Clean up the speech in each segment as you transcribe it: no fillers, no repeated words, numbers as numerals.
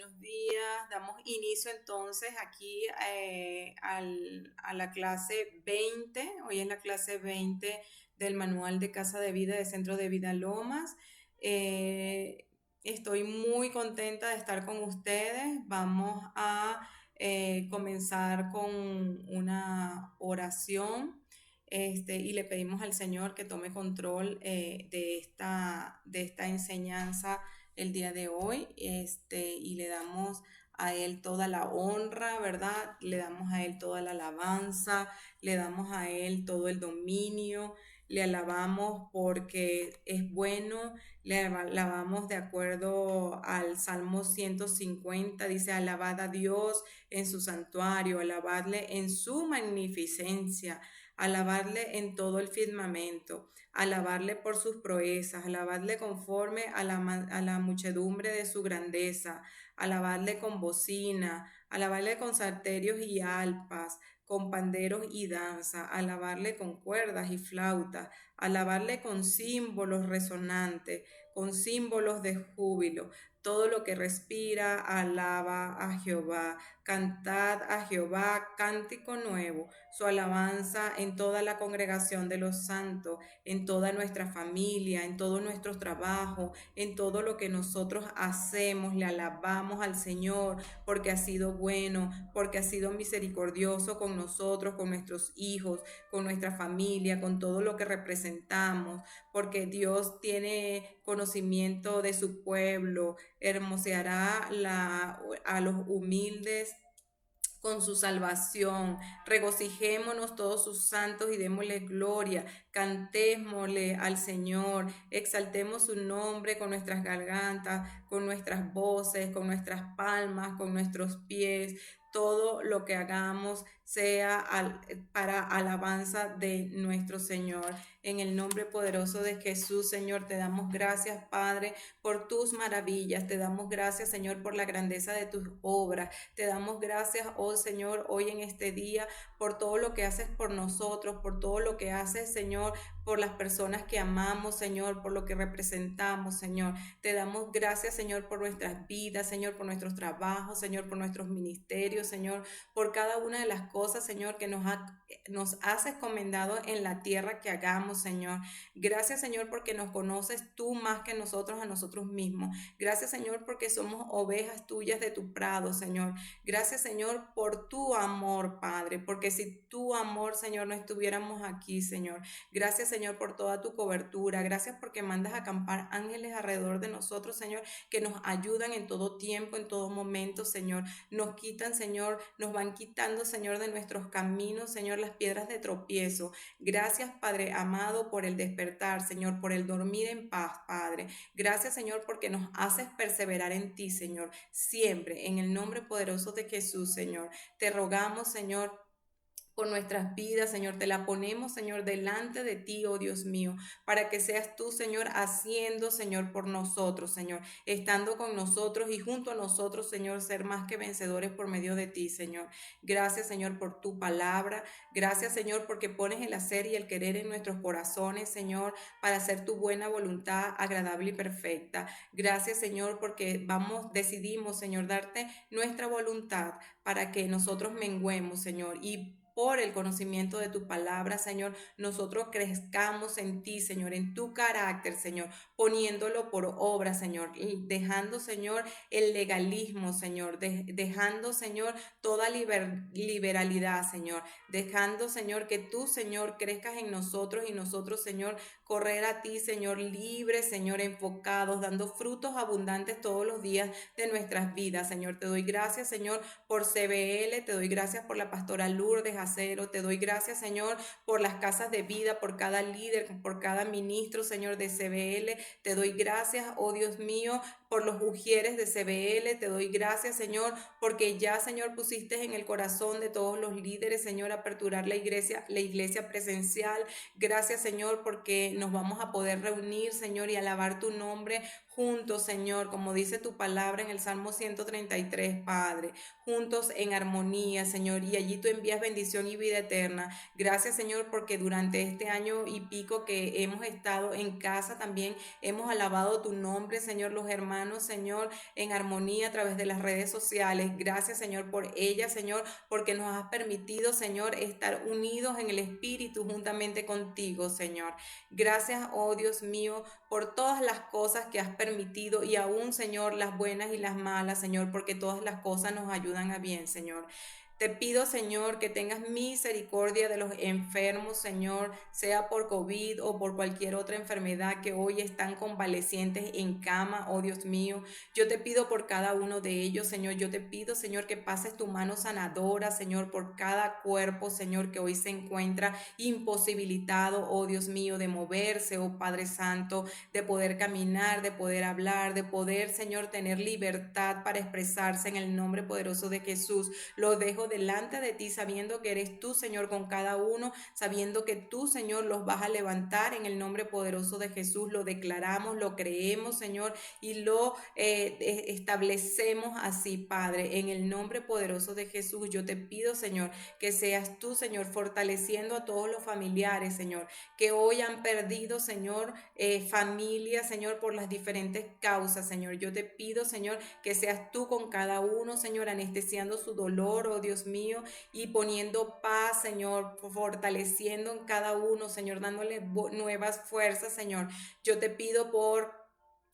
buenos días. Damos inicio entonces aquí a la clase 20. Hoy es la clase 20 del Manual de Casa de Vida de Centro de Vida Lomas. Estoy muy contenta de estar con ustedes. Vamos a comenzar con una oración. Y le pedimos al Señor que tome control de esta enseñanza el día de hoy, y le damos a Él toda la honra, ¿verdad? Le damos a Él toda la alabanza, le damos a Él todo el dominio, le alabamos porque es bueno, le alabamos de acuerdo al Salmo 150, dice, alabad a Dios en su santuario, alabadle en su magnificencia, alabarle en todo el firmamento, alabarle por sus proezas, alabarle conforme a la muchedumbre de su grandeza, alabarle con bocina, alabarle con salterios y alpas, con panderos y danza, alabarle con cuerdas y flautas, alabarle con símbolos resonantes, con símbolos de júbilo. Todo lo que respira, alaba a Jehová. Cantad a Jehová cántico nuevo, su alabanza en toda la congregación de los santos, en toda nuestra familia, en todos nuestros trabajos, en todo lo que nosotros hacemos. Le alabamos al Señor porque ha sido bueno, porque ha sido misericordioso con nosotros, con nuestros hijos, con nuestra familia, con todo lo que representamos, porque Dios tiene conocimiento de su pueblo, hermoseará a los humildes con su salvación. Regocijémonos todos sus santos y démosle gloria. Cantémosle al Señor, exaltemos su nombre con nuestras gargantas, con nuestras voces, con nuestras palmas, con nuestros pies. Todo lo que hagamos sea para alabanza de nuestro Señor. En el nombre poderoso de Jesús, Señor, te damos gracias, Padre, por tus maravillas. Te damos gracias, Señor, por la grandeza de tus obras. Te damos gracias, oh Señor, hoy en este día, por todo lo que haces por nosotros, por todo lo que haces, Señor, por las personas que amamos, Señor, por lo que representamos, Señor. Te damos gracias, Señor, por nuestras vidas, Señor, por nuestros trabajos, Señor, por nuestros ministerios, Señor, por cada una de las cosas, Señor, que nos has encomendado en la tierra que hagamos, Señor. Gracias, Señor, porque nos conoces tú más que nosotros a nosotros mismos. Gracias, Señor, porque somos ovejas tuyas de tu prado, Señor. Gracias, Señor, por tu amor, Padre, porque si tu amor, Señor, no estuviéramos aquí, Señor. Gracias, Señor, por toda tu cobertura. Gracias porque mandas a acampar ángeles alrededor de nosotros, Señor, que nos ayudan en todo tiempo, en todo momento, Señor. Nos quitan, Señor, nos van quitando, Señor, de nuestros caminos, Señor, las piedras de tropiezo. Gracias, Padre amado, por el despertar, Señor, por el dormir en paz, Padre. Gracias, Señor, porque nos haces perseverar en ti, Señor, siempre, en el nombre poderoso de Jesús, Señor. Te rogamos, Señor, por nuestras vidas, Señor. Te la ponemos, Señor, delante de ti, oh Dios mío, para que seas tú, Señor, haciendo, Señor, por nosotros, Señor, estando con nosotros y junto a nosotros, Señor, ser más que vencedores por medio de ti, Señor. Gracias, Señor, por tu palabra. Gracias, Señor, porque pones el hacer y el querer en nuestros corazones, Señor, para hacer tu buena voluntad agradable y perfecta. Gracias, Señor, porque decidimos, Señor, darte nuestra voluntad para que nosotros menguemos, Señor, y por el conocimiento de tu palabra, Señor, nosotros crezcamos en ti, Señor, en tu carácter, Señor, poniéndolo por obra, Señor, y dejando, Señor, el legalismo, Señor, dejando, Señor, toda liberalidad, Señor, dejando, Señor, que tú, Señor, crezcas en nosotros y nosotros, Señor, correr a ti, Señor, libres, Señor, enfocados, dando frutos abundantes todos los días de nuestras vidas, Señor. Te doy gracias, Señor, por CBL, te doy gracias por la pastora Lourdes Acero, te doy gracias, Señor, por las casas de vida, por cada líder, por cada ministro, Señor, de CBL. Te doy gracias, oh Dios mío, por los ujieres de CBL. Te doy gracias, Señor, porque ya, Señor, pusiste en el corazón de todos los líderes, Señor, aperturar la iglesia presencial. Gracias, Señor, porque nos vamos a poder reunir, Señor, y alabar tu nombre juntos, Señor, como dice tu palabra en el Salmo 133, Padre, juntos en armonía, Señor, y allí tú envías bendición y vida eterna. Gracias, Señor, porque durante este año y pico que hemos estado en casa también hemos alabado tu nombre, Señor, los hermanos, Señor, en armonía a través de las redes sociales. Gracias, Señor, por ella, Señor, porque nos has permitido, Señor, estar unidos en el Espíritu juntamente contigo, Señor. Gracias, oh Dios mío, por todas las cosas que has permitido y aún, Señor, las buenas y las malas, Señor, porque todas las cosas nos ayudan a bien, Señor. Te pido, Señor, que tengas misericordia de los enfermos, Señor, sea por COVID o por cualquier otra enfermedad que hoy están convalecientes en cama, oh Dios mío. Yo te pido por cada uno de ellos, Señor. Yo te pido, Señor, que pases tu mano sanadora, Señor, por cada cuerpo, Señor, que hoy se encuentra imposibilitado, oh Dios mío, de moverse, oh Padre Santo, de poder caminar, de poder hablar, de poder, Señor, tener libertad para expresarse en el nombre poderoso de Jesús. Lo dejo delante de ti, sabiendo que eres tú, Señor, con cada uno, sabiendo que tú, Señor, los vas a levantar en el nombre poderoso de Jesús. Lo declaramos, lo creemos, Señor, y lo establecemos así, Padre. En el nombre poderoso de Jesús, yo te pido, Señor, que seas tú, Señor, fortaleciendo a todos los familiares, Señor, que hoy han perdido, Señor, familia, Señor, por las diferentes causas, Señor. Yo te pido, Señor, que seas tú con cada uno, Señor, anestesiando su dolor, oh Dios mío, y poniendo paz, Señor, fortaleciendo en cada uno, Señor, dándole nuevas fuerzas, Señor. Yo te pido por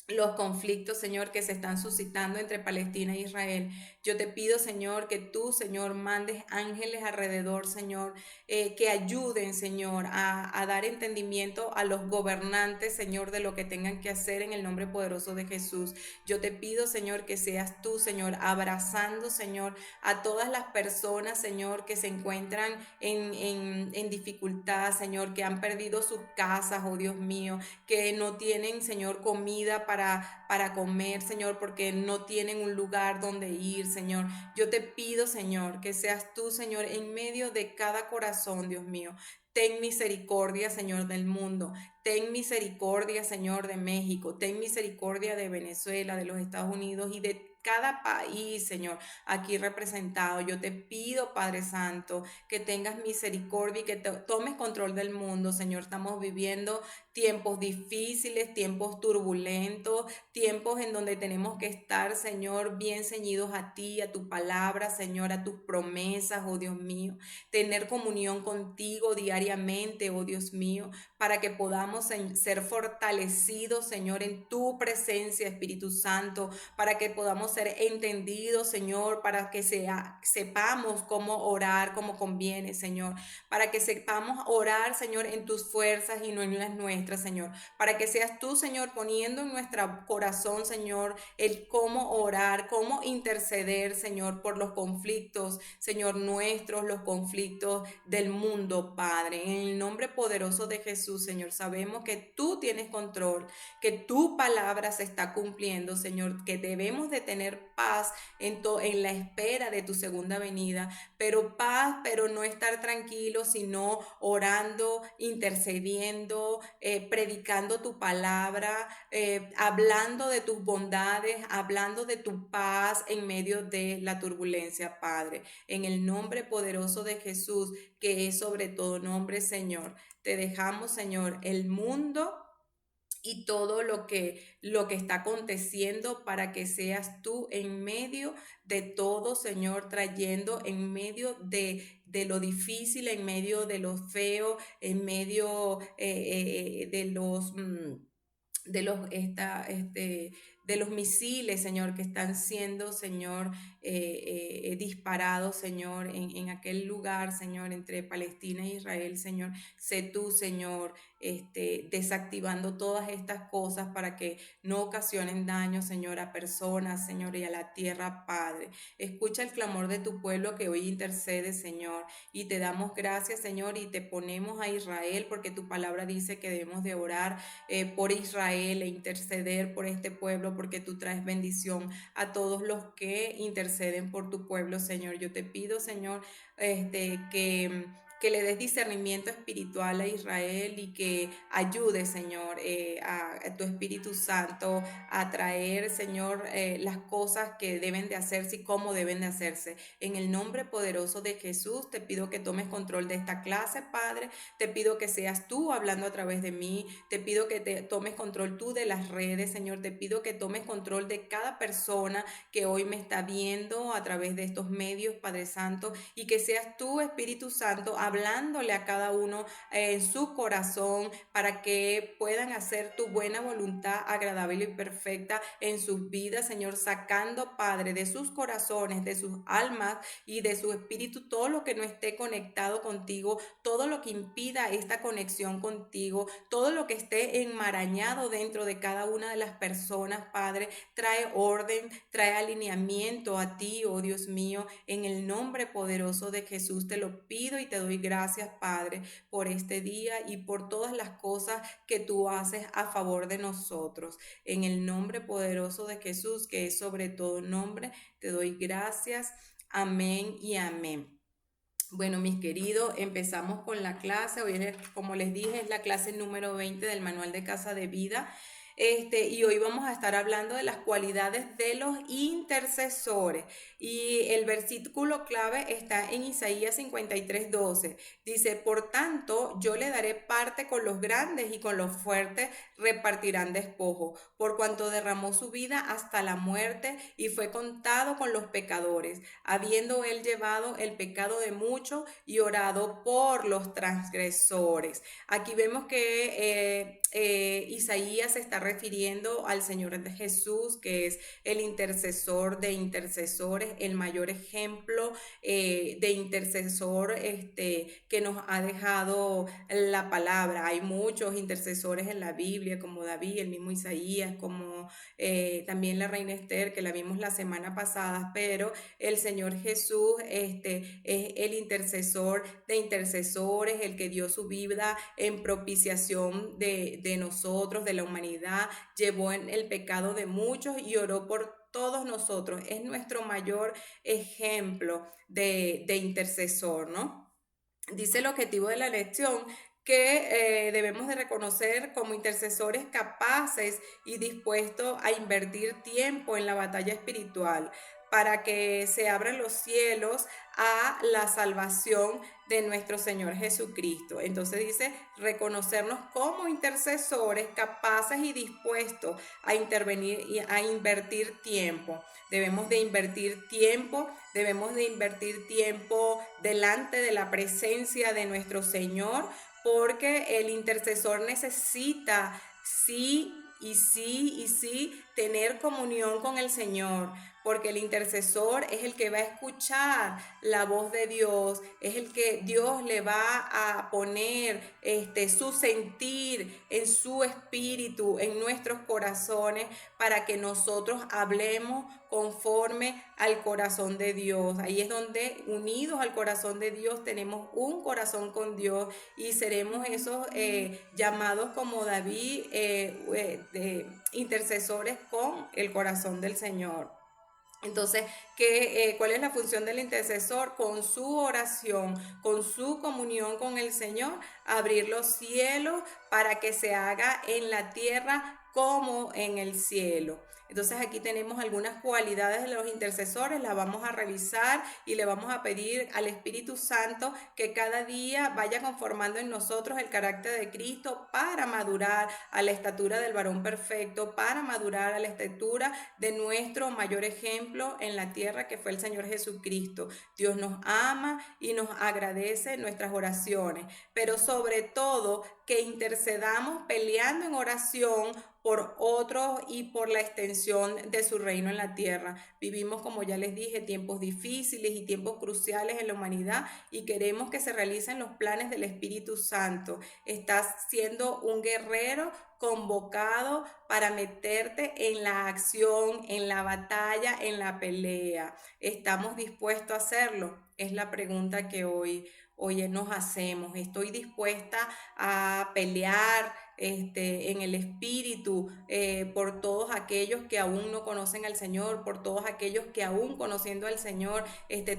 los conflictos, Señor, que se están suscitando entre Palestina e Israel. Yo te pido, Señor, que tú, Señor, mandes ángeles alrededor, Señor, que ayuden, Señor, a dar entendimiento a los gobernantes, Señor, de lo que tengan que hacer en el nombre poderoso de Jesús. Yo te pido, Señor, que seas tú, Señor, abrazando, Señor, a todas las personas, Señor, que se encuentran en dificultad, Señor, que han perdido sus casas, oh Dios mío, que no tienen, Señor, comida para comer, Señor, porque no tienen un lugar donde ir, Señor. Yo te pido, Señor, que seas tú, Señor, en medio de cada corazón, Dios mío. Ten misericordia, Señor, del mundo. Ten misericordia, Señor, de México. Ten misericordia de Venezuela, de los Estados Unidos y de cada país, Señor, aquí representado. Yo te pido, Padre Santo, que tengas misericordia y que tomes control del mundo, Señor. Estamos viviendo tiempos difíciles, tiempos turbulentos, tiempos en donde tenemos que estar, Señor, bien ceñidos a ti, a tu palabra, Señor, a tus promesas, oh Dios mío, tener comunión contigo diariamente, oh Dios mío, para que podamos ser fortalecidos, Señor, en tu presencia, Espíritu Santo, para que podamos ser entendidos, Señor, para que sepamos cómo orar como conviene, Señor, para que sepamos orar, Señor, en tus fuerzas y no en las nuestras, Señor, para que seas tú, Señor, poniendo en nuestro corazón, Señor, el cómo orar, cómo interceder, Señor, por los conflictos, Señor, nuestros, los conflictos del mundo, Padre. En el nombre poderoso de Jesús, Señor, sabemos que tú tienes control, que tu palabra se está cumpliendo, Señor, que debemos de tener paz en la espera de tu segunda venida, pero paz, pero no estar tranquilos, sino orando, intercediendo, predicando tu palabra, hablando de tus bondades, hablando de tu paz en medio de la turbulencia, Padre. En el nombre poderoso de Jesús, que es sobre todo nombre, Señor, te dejamos, Señor, el mundo y todo lo que está aconteciendo para que seas tú en medio de todo, Señor, trayendo en medio de lo difícil, en medio de lo feo, en medio de los misiles, Señor, que están siendo, Señor, disparados, Señor, en aquel lugar, Señor, entre Palestina e Israel, Señor. Sé tú, Señor, desactivando todas estas cosas para que no ocasionen daño, Señor, a personas, Señor, y a la tierra, Padre. Escucha el clamor de tu pueblo que hoy intercede, Señor, y te damos gracias, Señor, y te ponemos a Israel porque tu palabra dice que debemos de orar por Israel e interceder por este pueblo porque tú traes bendición a todos los que interceden por tu pueblo, Señor. Yo te pido, Señor, que que le des discernimiento espiritual a Israel y que ayude, Señor, a tu Espíritu Santo a traer, Señor, las cosas que deben de hacerse y cómo deben de hacerse. En el nombre poderoso de Jesús, te pido que tomes control de esta clase, Padre. Te pido que seas tú hablando a través de mí. Te pido que te tomes control tú de las redes, Señor. Te pido que tomes control de cada persona que hoy me está viendo a través de estos medios, Padre Santo, y que seas tú, Espíritu Santo, hablándole a cada uno en su corazón para que puedan hacer tu buena voluntad agradable y perfecta en sus vidas, Señor, sacando, Padre, de sus corazones, de sus almas y de su espíritu todo lo que no esté conectado contigo, todo lo que impida esta conexión contigo, todo lo que esté enmarañado dentro de cada una de las personas, Padre, trae orden, trae alineamiento a ti, oh Dios mío, en el nombre poderoso de Jesús te lo pido y te doy gracias, Padre, por este día y por todas las cosas que tú haces a favor de nosotros. En el nombre poderoso de Jesús, que es sobre todo nombre, te doy gracias. Amén y amén. Bueno, mis queridos, empezamos con la clase. Hoy, como les dije, es la clase número 20 del Manual de Casa de Vida. Y hoy vamos a estar hablando de las cualidades de los intercesores. Y el versículo clave está en Isaías 53:12. Dice, por tanto, yo le daré parte con los grandes y con los fuertes repartirán despojo, por cuanto derramó su vida hasta la muerte y fue contado con los pecadores, habiendo él llevado el pecado de muchos y orado por los transgresores. Aquí vemos que Isaías se está refiriendo al Señor de Jesús, que es el intercesor de intercesores, el mayor ejemplo de intercesor que nos ha dejado la palabra. Hay muchos intercesores en la Biblia, como David, el mismo Isaías, como también la reina Esther, que la vimos la semana pasada, pero el Señor Jesús es el intercesor de intercesores, el que dio su vida en propiciación de nosotros, de la humanidad, llevó en el pecado de muchos y oró por todos nosotros. Es nuestro mayor ejemplo de intercesor, ¿no? Dice el objetivo de la lección que debemos de reconocer como intercesores capaces y dispuestos a invertir tiempo en la batalla espiritual para que se abran los cielos a la salvación de nuestro Señor Jesucristo. Entonces dice, reconocernos como intercesores capaces y dispuestos a intervenir y a invertir tiempo. Debemos de invertir tiempo delante de la presencia de nuestro Señor, porque el intercesor necesita sí y sí y sí tener comunión con el Señor, porque el intercesor es el que va a escuchar la voz de Dios, es el que Dios le va a poner su sentir en su espíritu, en nuestros corazones, para que nosotros hablemos conforme al corazón de Dios. Ahí es donde unidos al corazón de Dios tenemos un corazón con Dios y seremos esos llamados como David, intercesores con el corazón del Señor. Entonces, ¿cuál es la función del intercesor? Con su oración, con su comunión con el Señor, abrir los cielos para que se haga en la tierra como en el cielo. Entonces aquí tenemos algunas cualidades de los intercesores, las vamos a revisar y le vamos a pedir al Espíritu Santo que cada día vaya conformando en nosotros el carácter de Cristo para madurar a la estatura del varón perfecto, para madurar a la estatura de nuestro mayor ejemplo en la tierra, que fue el Señor Jesucristo. Dios nos ama y nos agradece nuestras oraciones, pero sobre todo que intercedamos peleando en oración por otros y por la extensión de su reino en la tierra. Vivimos, como ya les dije, tiempos difíciles y tiempos cruciales en la humanidad y queremos que se realicen los planes del Espíritu Santo. Estás siendo un guerrero convocado para meterte en la acción, en la batalla, en la pelea. ¿Estamos dispuestos a hacerlo? Es la pregunta que hoy nos hacemos. ¿Estoy dispuesta a pelear en el Espíritu, por todos aquellos que aún no conocen al Señor, por todos aquellos que aún conociendo al Señor,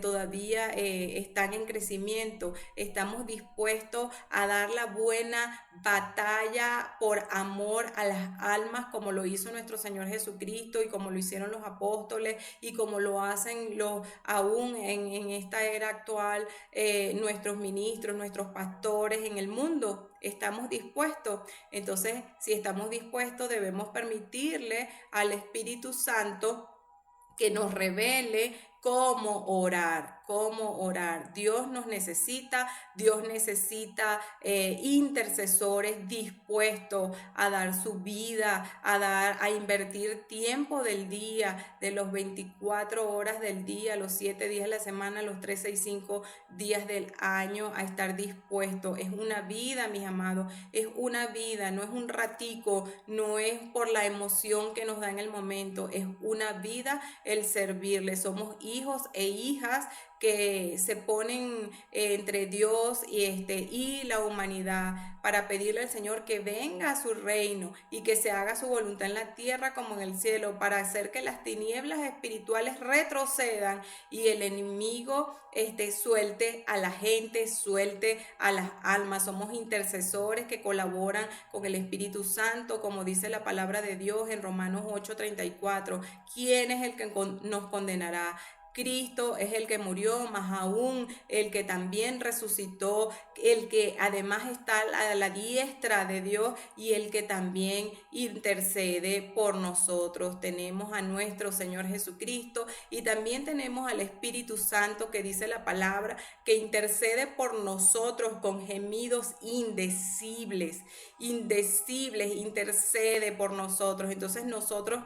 todavía están en crecimiento. Estamos dispuestos a dar la buena batalla por amor a las almas, como lo hizo nuestro Señor Jesucristo y como lo hicieron los apóstoles y como lo hacen los aún en esta era actual, nuestros ministros, nuestros pastores en el mundo. Estamos dispuestos. Entonces, si estamos dispuestos, debemos permitirle al Espíritu Santo que nos revele cómo orar, cómo orar. Dios necesita intercesores dispuestos a dar su vida, a invertir tiempo del día, de los 24 horas del día, los 7 días de la semana, los 365 días del año, a estar dispuesto. Es una vida, mis amados, es una vida, no es un ratico, no es por la emoción que nos da en el momento, es una vida el servirle. Somos hijos e hijas que se ponen entre Dios y la humanidad para pedirle al Señor que venga a su reino y que se haga su voluntad en la tierra como en el cielo, para hacer que las tinieblas espirituales retrocedan y el enemigo suelte a la gente, suelte a las almas. Somos intercesores que colaboran con el Espíritu Santo, como dice la palabra de Dios en Romanos 8:34. ¿Quién es el que nos condenará? Cristo es el que murió, más aún el que también resucitó, el que además está a la diestra de Dios y el que también intercede por nosotros. Tenemos a nuestro Señor Jesucristo y también tenemos al Espíritu Santo, que dice la palabra que intercede por nosotros con gemidos indecibles, intercede por nosotros. Entonces nosotros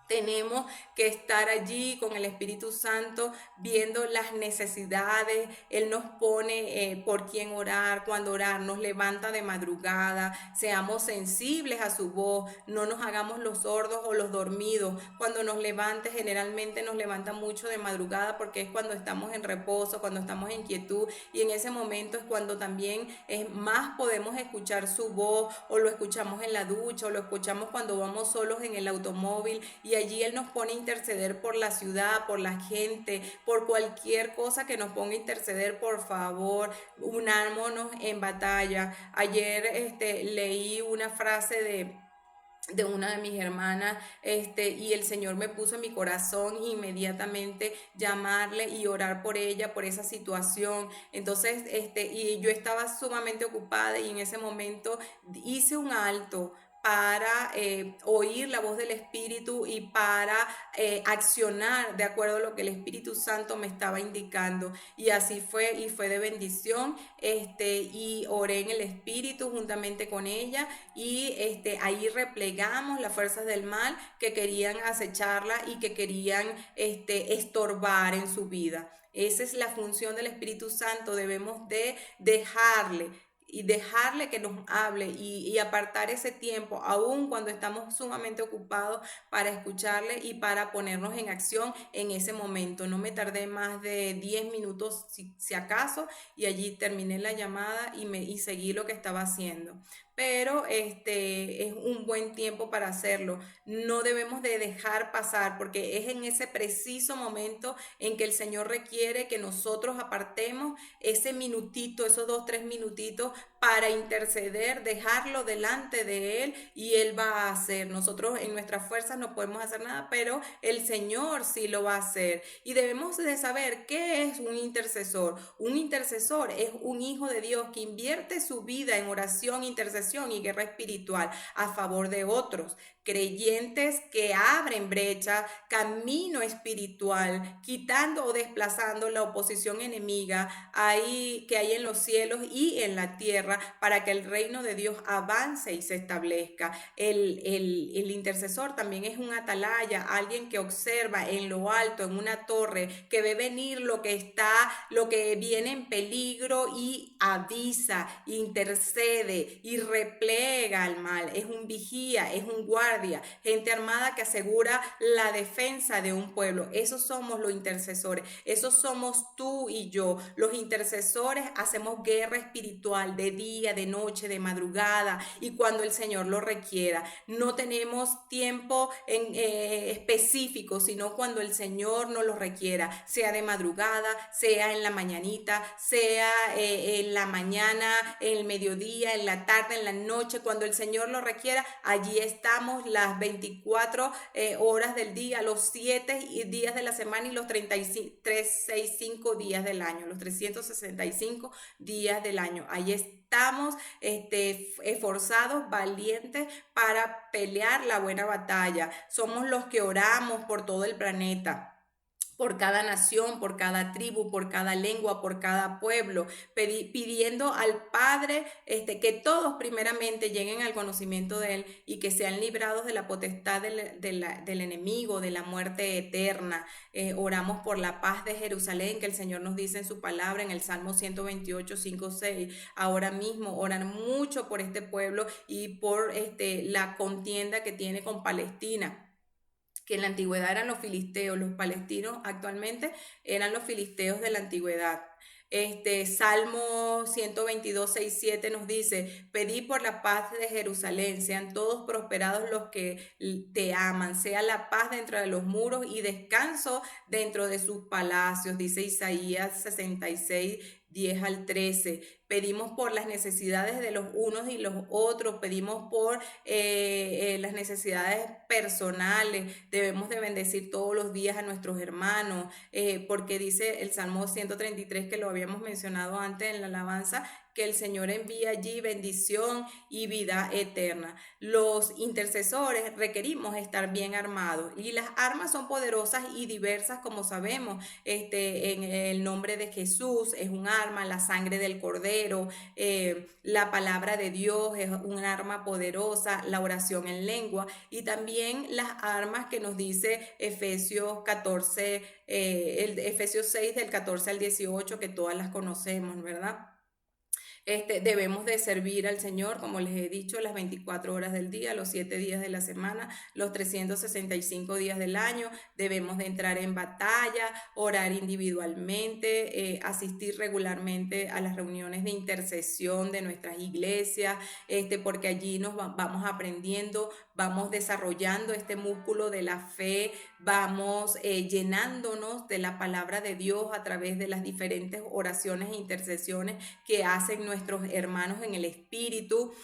tenemos que estar allí con el Espíritu Santo viendo las necesidades. Él nos pone por quién orar, cuándo orar, nos levanta de madrugada. Seamos sensibles a su voz, no nos hagamos los sordos o los dormidos. Cuando nos levante, generalmente nos levanta mucho de madrugada porque es cuando estamos en reposo, cuando estamos en quietud, y en ese momento es cuando también más podemos escuchar su voz, o lo escuchamos en la ducha, o lo escuchamos cuando vamos solos en el automóvil, y allí Él nos pone a interceder por la ciudad, por la gente, por cualquier cosa que nos ponga a interceder. Por favor, unámonos en batalla. Ayer leí una frase de una de mis hermanas, y el Señor me puso en mi corazón inmediatamente llamarle y orar por ella, por esa situación. Entonces, y yo estaba sumamente ocupada y en ese momento hice un alto para oír la voz del Espíritu y para accionar de acuerdo a lo que el Espíritu Santo me estaba indicando. Y así fue, y fue de bendición, y oré en el Espíritu juntamente con ella, y ahí replegamos las fuerzas del mal que querían acecharla y que querían estorbar en su vida. Esa es la función del Espíritu Santo. Debemos de dejarle que nos hable y apartar ese tiempo, aun cuando estamos sumamente ocupados, para escucharle y para ponernos en acción en ese momento. No me tardé más de 10 minutos, si acaso, y allí terminé la llamada y seguí lo que estaba haciendo. Pero es un buen tiempo para hacerlo. No debemos de dejar pasar, porque es en ese preciso momento en que el Señor requiere que nosotros apartemos ese minutito, esos 2, 3 minutitos, para interceder, dejarlo delante de Él, y Él va a hacer. Nosotros en nuestras fuerzas no podemos hacer nada, pero el Señor sí lo va a hacer. Y debemos de saber qué es un intercesor. Un intercesor es un hijo de Dios que invierte su vida en oración, intercesión y guerra espiritual a favor de otros. Creyentes que abren brecha, camino espiritual, quitando o desplazando la oposición enemiga que hay en los cielos y en la tierra, para que el reino de Dios avance y se establezca. El intercesor también es un atalaya, alguien que observa en lo alto, en una torre, que ve venir lo que viene en peligro, y avisa, intercede y replega al mal. Es un vigía, es un guardia, gente armada que asegura la defensa de un pueblo. Esos somos los intercesores, esos somos tú y yo. Los intercesores hacemos guerra espiritual de día, de noche, de madrugada y cuando el Señor lo requiera. No tenemos tiempo específico, sino cuando el Señor nos lo requiera, sea de madrugada, sea en la mañanita, sea en la mañana, en el mediodía, en la tarde, en la noche, cuando el Señor lo requiera, allí estamos las 24 horas del día, los 7 días de la semana y los 365 días del año, los 365 días del año. Ahí estamos esforzados, valientes para pelear la buena batalla. Somos los que oramos por todo el planeta, por cada nación, por cada tribu, por cada lengua, por cada pueblo, pidiendo al Padre que todos primeramente lleguen al conocimiento de Él y que sean librados de la potestad del enemigo, de la muerte eterna. Oramos por la paz de Jerusalén, que el Señor nos dice en su palabra en el Salmo 128, 5, 6. Ahora mismo oran mucho por este pueblo y por la contienda que tiene con Palestina, que en la antigüedad eran los filisteos, los palestinos actualmente eran los filisteos de la antigüedad. Salmo 122, 6, 7 nos dice: pedí por la paz de Jerusalén, sean todos prosperados los que te aman, sea la paz dentro de los muros y descanso dentro de sus palacios, dice Isaías 66, 10 al 13. Pedimos por las necesidades de los unos y los otros, pedimos por las necesidades personales, debemos de bendecir todos los días a nuestros hermanos, porque dice el Salmo 133, que lo habíamos mencionado antes en la alabanza, que el Señor envía allí bendición y vida eterna. Los intercesores requerimos estar bien armados y las armas son poderosas y diversas, como sabemos. En el nombre de Jesús es un arma, la sangre del Cordero, la palabra de Dios es un arma poderosa, la oración en lengua y también las armas que nos dice Efesios 14, Efesios 6 del 14 al 18, que todas las conocemos, ¿verdad? Debemos de servir al Señor, como les he dicho, las 24 horas del día, los 7 días de la semana, los 365 días del año. Debemos de entrar en batalla, orar individualmente, asistir regularmente a las reuniones de intercesión de nuestras iglesias, porque allí vamos aprendiendo, vamos desarrollando este músculo de la fe, vamos llenándonos de la palabra de Dios a través de las diferentes oraciones e intercesiones que hacen nuestros hermanos en el espíritu.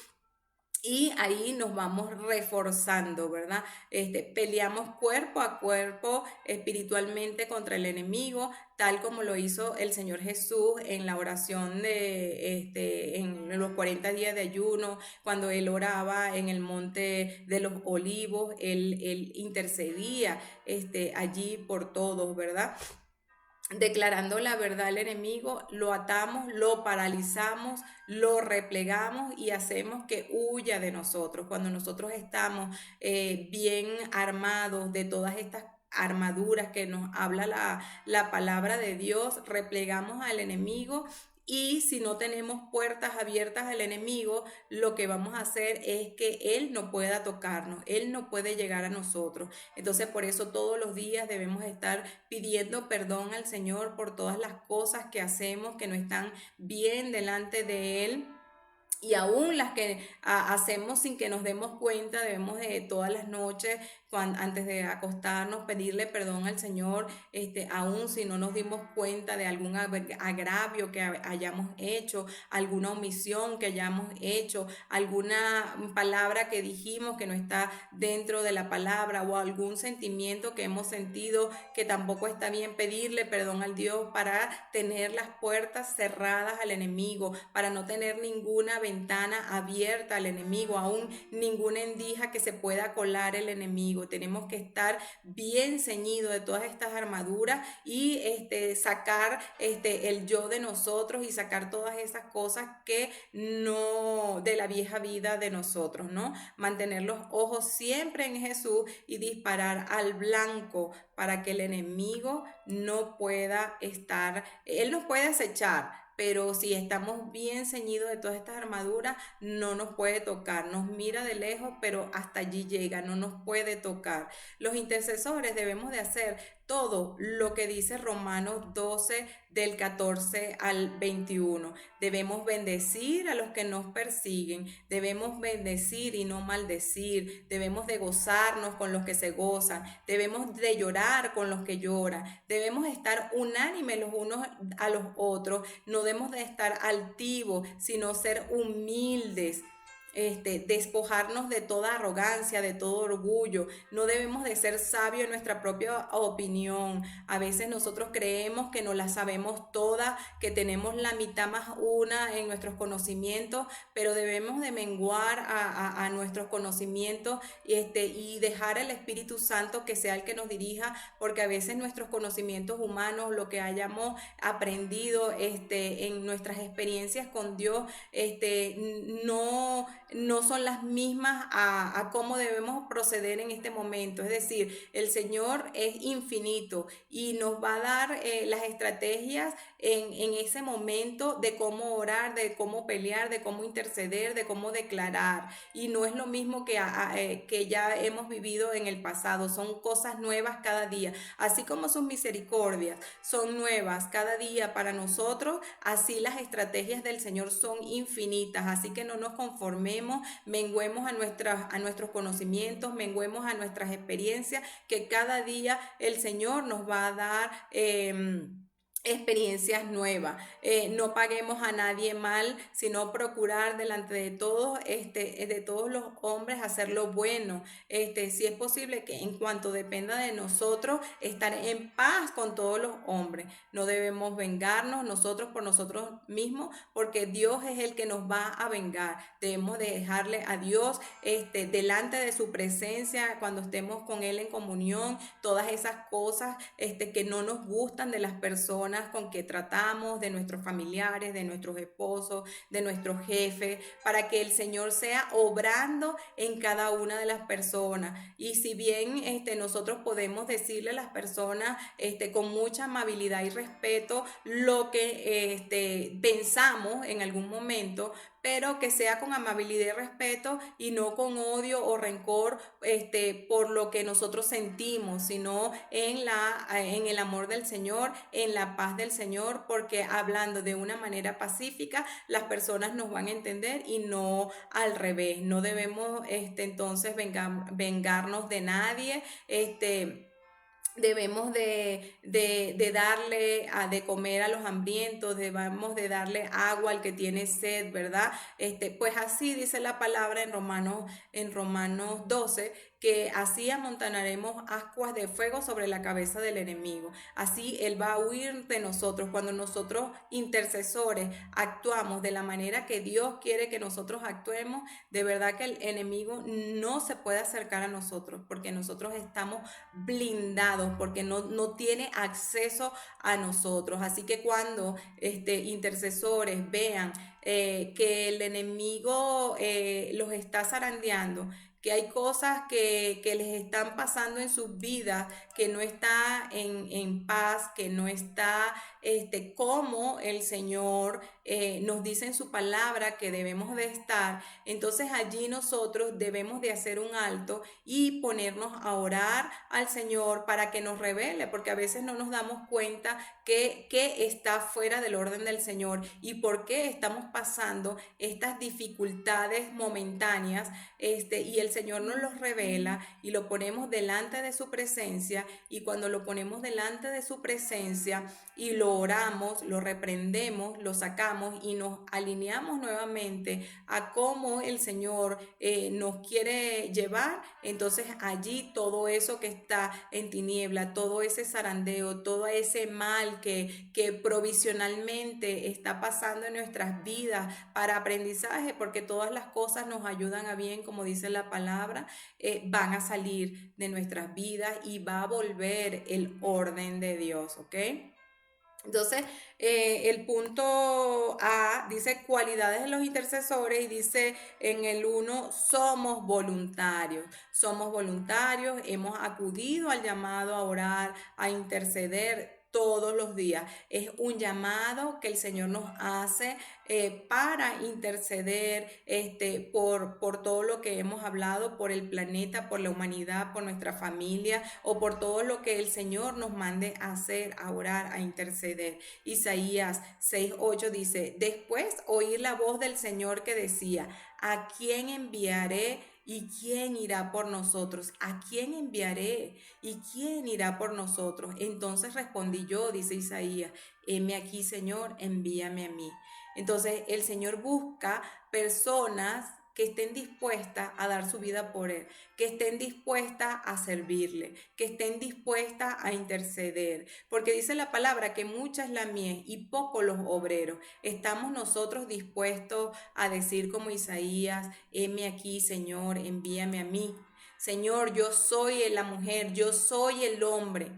Y ahí nos vamos reforzando, ¿verdad? Peleamos cuerpo a cuerpo espiritualmente contra el enemigo, tal como lo hizo el Señor Jesús en la oración en los 40 días de ayuno, cuando Él oraba en el monte de los olivos, Él intercedía allí por todos, ¿verdad? Declarando la verdad al enemigo, lo atamos, lo paralizamos, lo replegamos y hacemos que huya de nosotros. Cuando nosotros estamos bien armados de todas estas armaduras que nos habla la palabra de Dios, replegamos al enemigo. Y si no tenemos puertas abiertas al enemigo, lo que vamos a hacer es que él no pueda tocarnos, él no puede llegar a nosotros. Entonces, por eso todos los días debemos estar pidiendo perdón al Señor por todas las cosas que hacemos que no están bien delante de Él. Y aún las que hacemos sin que nos demos cuenta, debemos de todas las noches, antes de acostarnos, pedirle perdón al Señor, aún si no nos dimos cuenta de algún agravio que hayamos hecho, alguna omisión que hayamos hecho, alguna palabra que dijimos que no está dentro de la palabra o algún sentimiento que hemos sentido que tampoco está bien, pedirle perdón al Dios para tener las puertas cerradas al enemigo, para no tener ninguna ventana abierta al enemigo, aún ninguna endija que se pueda colar el enemigo. Tenemos que estar bien ceñidos de todas estas armaduras y sacar el yo de nosotros y sacar todas esas cosas que no, de la vieja vida de nosotros, ¿no? Mantener los ojos siempre en Jesús y disparar al blanco para que el enemigo no pueda estar, él nos puede acechar, pero si estamos bien ceñidos de todas estas armaduras, no nos puede tocar, nos mira de lejos, pero hasta allí llega, no nos puede tocar. Los intercesores debemos de hacer todo lo que dice Romanos 12 del 14 al 21. Debemos bendecir a los que nos persiguen, debemos bendecir y no maldecir, debemos de gozarnos con los que se gozan, debemos de llorar con los que lloran, debemos estar unánimes los unos a los otros, no debemos de estar altivos, sino ser humildes. Despojarnos de toda arrogancia, de todo orgullo. No debemos de ser sabios en nuestra propia opinión. A veces nosotros creemos que no la sabemos toda, que tenemos la mitad más una en nuestros conocimientos, pero debemos de menguar a nuestros conocimientos y dejar al Espíritu Santo que sea el que nos dirija, porque a veces nuestros conocimientos humanos, lo que hayamos aprendido en nuestras experiencias con Dios, no son las mismas a cómo debemos proceder en este momento. Es decir, el Señor es infinito y nos va a dar las estrategias en ese momento de cómo orar, de cómo pelear, de cómo interceder, de cómo declarar. Y no es lo mismo que ya hemos vivido en el pasado, son cosas nuevas cada día. Así como sus misericordias son nuevas cada día para nosotros, así las estrategias del Señor son infinitas. Así que no nos conformemos, menguemos a nuestros conocimientos, menguemos a nuestras experiencias, que cada día el Señor nos va a dar experiencias nuevas. No paguemos a nadie mal, sino procurar delante de todos, de todos los hombres, hacer lo bueno. Si es posible que en cuanto dependa de nosotros, estar en paz con todos los hombres. No debemos vengarnos nosotros por nosotros mismos, porque Dios es el que nos va a vengar. Debemos dejarle a Dios delante de su presencia, cuando estemos con Él en comunión, todas esas cosas que no nos gustan de las personas con que tratamos, de nuestros familiares, de nuestros esposos, de nuestros jefes, para que el Señor sea obrando en cada una de las personas. Y si bien nosotros podemos decirle a las personas con mucha amabilidad y respeto lo que pensamos en algún momento, pero que sea con amabilidad y respeto y no con odio o rencor por lo que nosotros sentimos, sino en el amor del Señor, en la paz del Señor, porque hablando de una manera pacífica, las personas nos van a entender y no al revés. No debemos entonces vengarnos de nadie. Debemos de darle de comer a los hambrientos, debemos de darle agua al que tiene sed, ¿verdad? Pues así dice la palabra en Romanos 12, que así amontonaremos ascuas de fuego sobre la cabeza del enemigo. Así él va a huir de nosotros. Cuando nosotros intercesores actuamos de la manera que Dios quiere que nosotros actuemos, de verdad que el enemigo no se puede acercar a nosotros, porque nosotros estamos blindados, porque no tiene acceso a nosotros. Así que cuando intercesores vean que el enemigo los está zarandeando, que hay cosas que les están pasando en sus vidas, que no está en paz, que no está como el Señor nos dice en su palabra que debemos de estar. Entonces allí nosotros debemos de hacer un alto y ponernos a orar al Señor para que nos revele, porque a veces no nos damos cuenta que está fuera del orden del Señor y por qué estamos pasando estas dificultades momentáneas, y el Señor nos los revela y lo ponemos delante de su presencia, y cuando lo ponemos delante de su presencia y lo oramos, lo reprendemos, lo sacamos y nos alineamos nuevamente a cómo el Señor nos quiere llevar, entonces allí todo eso que está en tiniebla, todo ese zarandeo, todo ese mal que provisionalmente está pasando en nuestras vidas para aprendizaje, porque todas las cosas nos ayudan a bien, como dice la palabra, van a salir de nuestras vidas y va a volver el orden de Dios, ¿ok? Entonces, el punto A dice cualidades de los intercesores y dice en el 1, somos voluntarios, hemos acudido al llamado a orar, a interceder. todos los días. Es un llamado que el Señor nos hace para interceder por todo lo que hemos hablado, por el planeta, por la humanidad, por nuestra familia o por todo lo que el Señor nos mande a hacer, a orar, a interceder. Isaías 6:8 dice, después oír la voz del Señor que decía, ¿a quién enviaré? ¿Y quién irá por nosotros? ¿A quién enviaré? ¿Y quién irá por nosotros? Entonces respondí yo, dice Isaías, heme aquí, Señor, envíame a mí. Entonces el Señor busca personas que estén dispuestas a dar su vida por Él, que estén dispuestas a servirle, que estén dispuestas a interceder, porque dice la palabra que mucha es la mies y pocos los obreros. Estamos nosotros dispuestos a decir como Isaías, heme aquí, Señor, envíame a mí. Señor, yo soy la mujer, yo soy el hombre.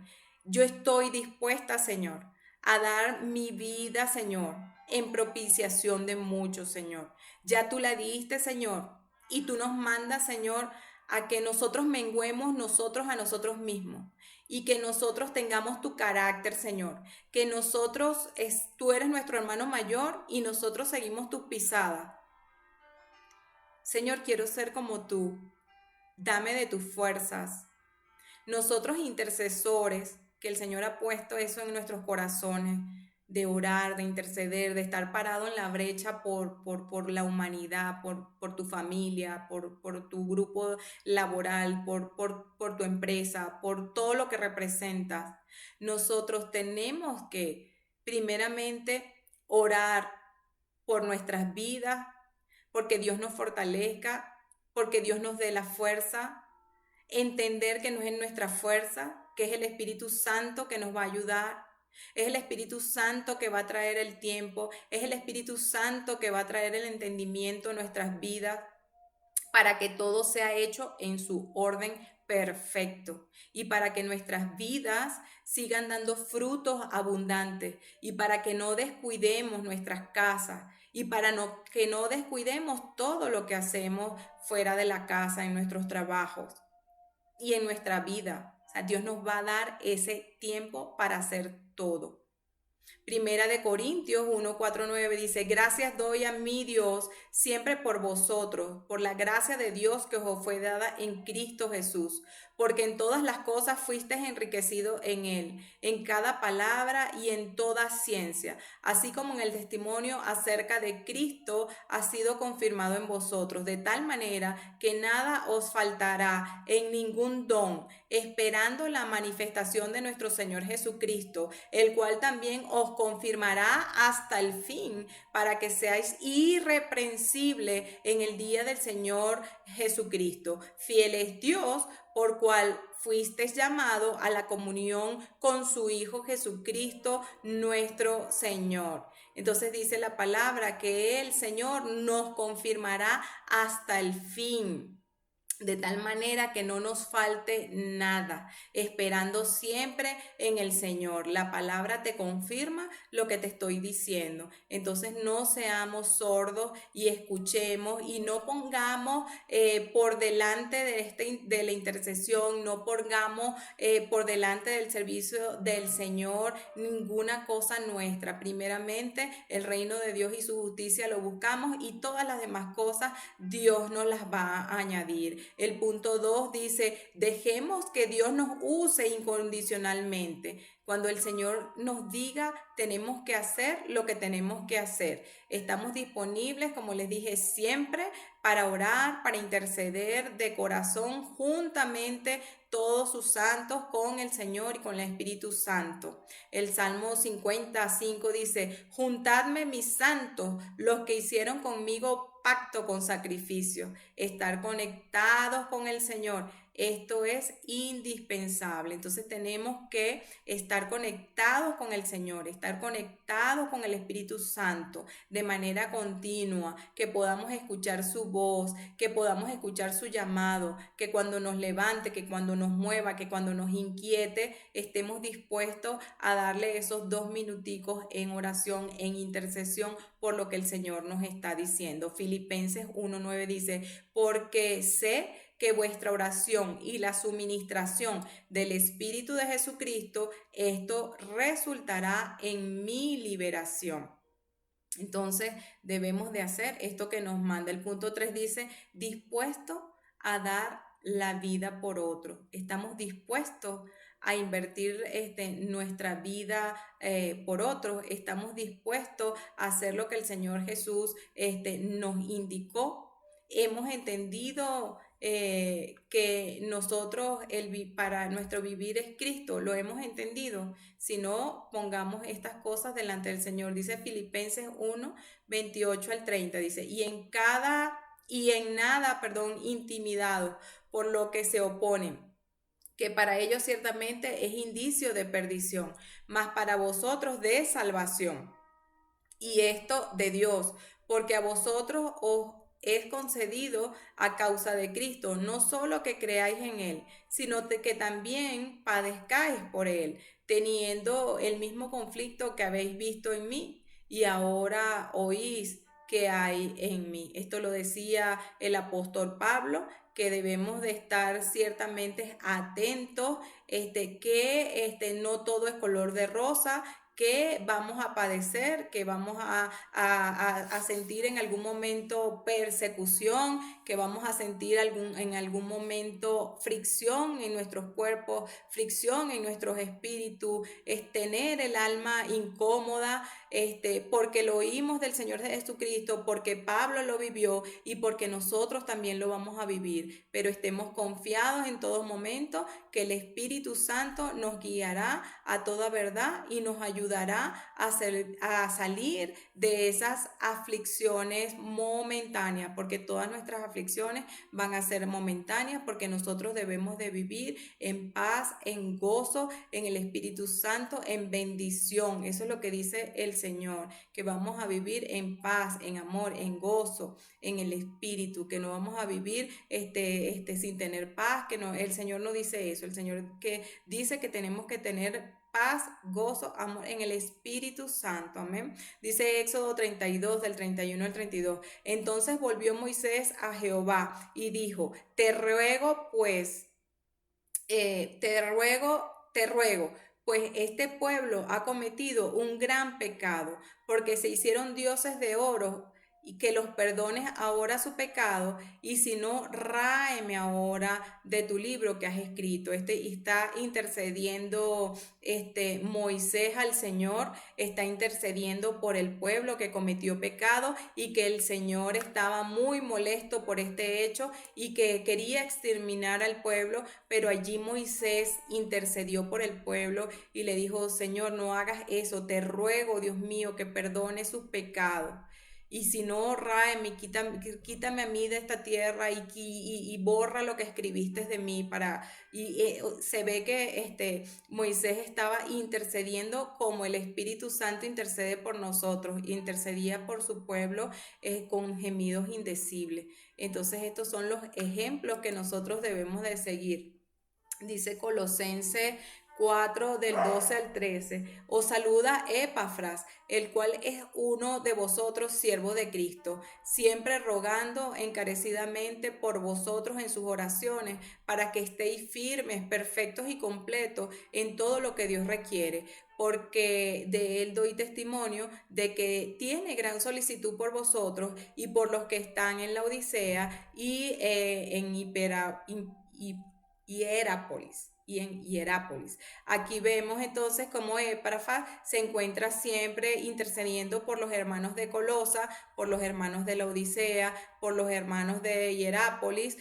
Yo estoy dispuesta, Señor, a dar mi vida, Señor, en propiciación de muchos, Señor. Ya tú la diste, Señor, y tú nos mandas, Señor, a que nosotros menguemos nosotros a nosotros mismos y que nosotros tengamos tu carácter, Señor, que tú eres nuestro hermano mayor y nosotros seguimos tus pisadas. Señor, quiero ser como tú, dame de tus fuerzas. Nosotros intercesores, que el Señor ha puesto eso en nuestros corazones, de orar, de interceder, de estar parado en la brecha por la humanidad, por tu familia, por tu grupo laboral, por tu empresa, por todo lo que representas. Nosotros tenemos que, primeramente, orar por nuestras vidas, porque Dios nos fortalezca, porque Dios nos dé la fuerza, entender que no es en nuestra fuerza, que es el Espíritu Santo que nos va a ayudar, es el Espíritu Santo que va a traer el tiempo, es el Espíritu Santo que va a traer el entendimiento en nuestras vidas para que todo sea hecho en su orden perfecto y para que nuestras vidas sigan dando frutos abundantes y para que no descuidemos nuestras casas y que no descuidemos todo lo que hacemos fuera de la casa, en nuestros trabajos y en nuestra vida. O sea, Dios nos va a dar ese tiempo para hacer todo. Primera de Corintios 1, 4, 9 dice, gracias doy a mi Dios siempre por vosotros, por la gracia de Dios que os fue dada en Cristo Jesús, porque en todas las cosas fuisteis enriquecidos en Él, en cada palabra y en toda ciencia, así como en el testimonio acerca de Cristo ha sido confirmado en vosotros, de tal manera que nada os faltará en ningún don, esperando la manifestación de nuestro Señor Jesucristo, el cual también os confirmará hasta el fin, para que seáis irreprensibles en el día del Señor Jesucristo. Fiel es Dios, por cual fuisteis llamado a la comunión con su Hijo Jesucristo, nuestro Señor. Entonces dice la palabra que el Señor nos confirmará hasta el fin, de tal manera que no nos falte nada, esperando siempre en el Señor. La palabra te confirma lo que te estoy diciendo. Entonces no seamos sordos y escuchemos y no pongamos por delante de la intercesión, no pongamos por delante del servicio del Señor ninguna cosa nuestra. Primeramente el reino de Dios y su justicia lo buscamos y todas las demás cosas Dios nos las va a añadir. El punto 2 dice, dejemos que Dios nos use incondicionalmente. Cuando el Señor nos diga, tenemos que hacer lo que tenemos que hacer. Estamos disponibles, como les dije, siempre para orar, para interceder de corazón juntamente todos sus santos con el Señor y con el Espíritu Santo. El Salmo 55 dice, juntadme mis santos, los que hicieron conmigo pacto con sacrificio, estar conectados con el Señor. Esto es indispensable. Entonces tenemos que estar conectados con el Señor, estar conectados con el Espíritu Santo de manera continua, que podamos escuchar su voz, que podamos escuchar su llamado, que cuando nos levante, que cuando nos mueva, que cuando nos inquiete, estemos dispuestos a darle esos 2 minuticos en oración, en intercesión por lo que el Señor nos está diciendo. Filipenses 1:9 dice, porque sé que vuestra oración y la suministración del Espíritu de Jesucristo, esto resultará en mi liberación. Entonces debemos de hacer esto que nos manda. El punto 3 dice, dispuesto a dar la vida por otro. Estamos dispuestos a invertir nuestra vida por otros. Estamos dispuestos a hacer lo que el Señor Jesús nos indicó. Hemos entendido que nosotros para nuestro vivir es Cristo, lo hemos entendido. Si no, pongamos estas cosas delante del Señor. Dice Filipenses 1, 28 al 30, dice, y en nada, perdón, intimidados por lo que se oponen, que para ellos ciertamente es indicio de perdición, mas para vosotros de salvación. Y esto de Dios, porque a vosotros os es concedido a causa de Cristo, no solo que creáis en Él, sino que también padezcáis por Él, teniendo el mismo conflicto que habéis visto en mí y ahora oís que hay en mí. Esto lo decía el apóstol Pablo, que debemos de estar ciertamente atentos, que no todo es color de rosa, que vamos a padecer, que vamos a sentir en algún momento persecución, que vamos a sentir en algún momento fricción en nuestros cuerpos, fricción en nuestros espíritus, es tener el alma incómoda, porque lo oímos del Señor Jesucristo, porque Pablo lo vivió y porque nosotros también lo vamos a vivir. Pero estemos confiados en todo momento que el Espíritu Santo nos guiará a toda verdad y nos ayudará a salir de esas aflicciones momentáneas, porque todas nuestras aflicciones van a ser momentáneas, porque nosotros debemos de vivir en paz, en gozo, en el Espíritu Santo, en bendición. Eso es lo que dice el Señor, que vamos a vivir en paz, en amor, en gozo, en el Espíritu, que no vamos a vivir sin tener paz, que no, el Señor no dice eso, el Señor que dice que tenemos que tener paz, gozo, amor en el Espíritu Santo, amén. Dice Éxodo 32 del 31 al 32. Entonces volvió Moisés a Jehová y dijo, te ruego pues, te ruego, pues este pueblo ha cometido un gran pecado, porque se hicieron dioses de oro, y que los perdones ahora su pecado, y si no, ráeme ahora de tu libro que has escrito. Está intercediendo Moisés al Señor, está intercediendo por el pueblo que cometió pecado y que el Señor estaba muy molesto por este hecho y que quería exterminar al pueblo, pero allí Moisés intercedió por el pueblo y le dijo, Señor, no hagas eso, te ruego, Dios mío, que perdone sus pecados. Y si no, ráeme, quítame a mí de esta tierra y borra lo que escribiste de mí. Se ve que Moisés estaba intercediendo como el Espíritu Santo intercede por nosotros, intercedía por su pueblo con gemidos indecibles. Entonces estos son los ejemplos que nosotros debemos de seguir. Dice Colosenses 4 del 12 al 13, os saluda Epafras, el cual es uno de vosotros, siervo de Cristo, siempre rogando encarecidamente por vosotros en sus oraciones, para que estéis firmes, perfectos y completos en todo lo que Dios requiere, porque de él doy testimonio de que tiene gran solicitud por vosotros y por los que están en la Odisea y en Hierápolis y en Hierápolis. Aquí vemos entonces cómo Epafras se encuentra siempre intercediendo por los hermanos de Colosa, por los hermanos de la Odisea, por los hermanos de Hierápolis,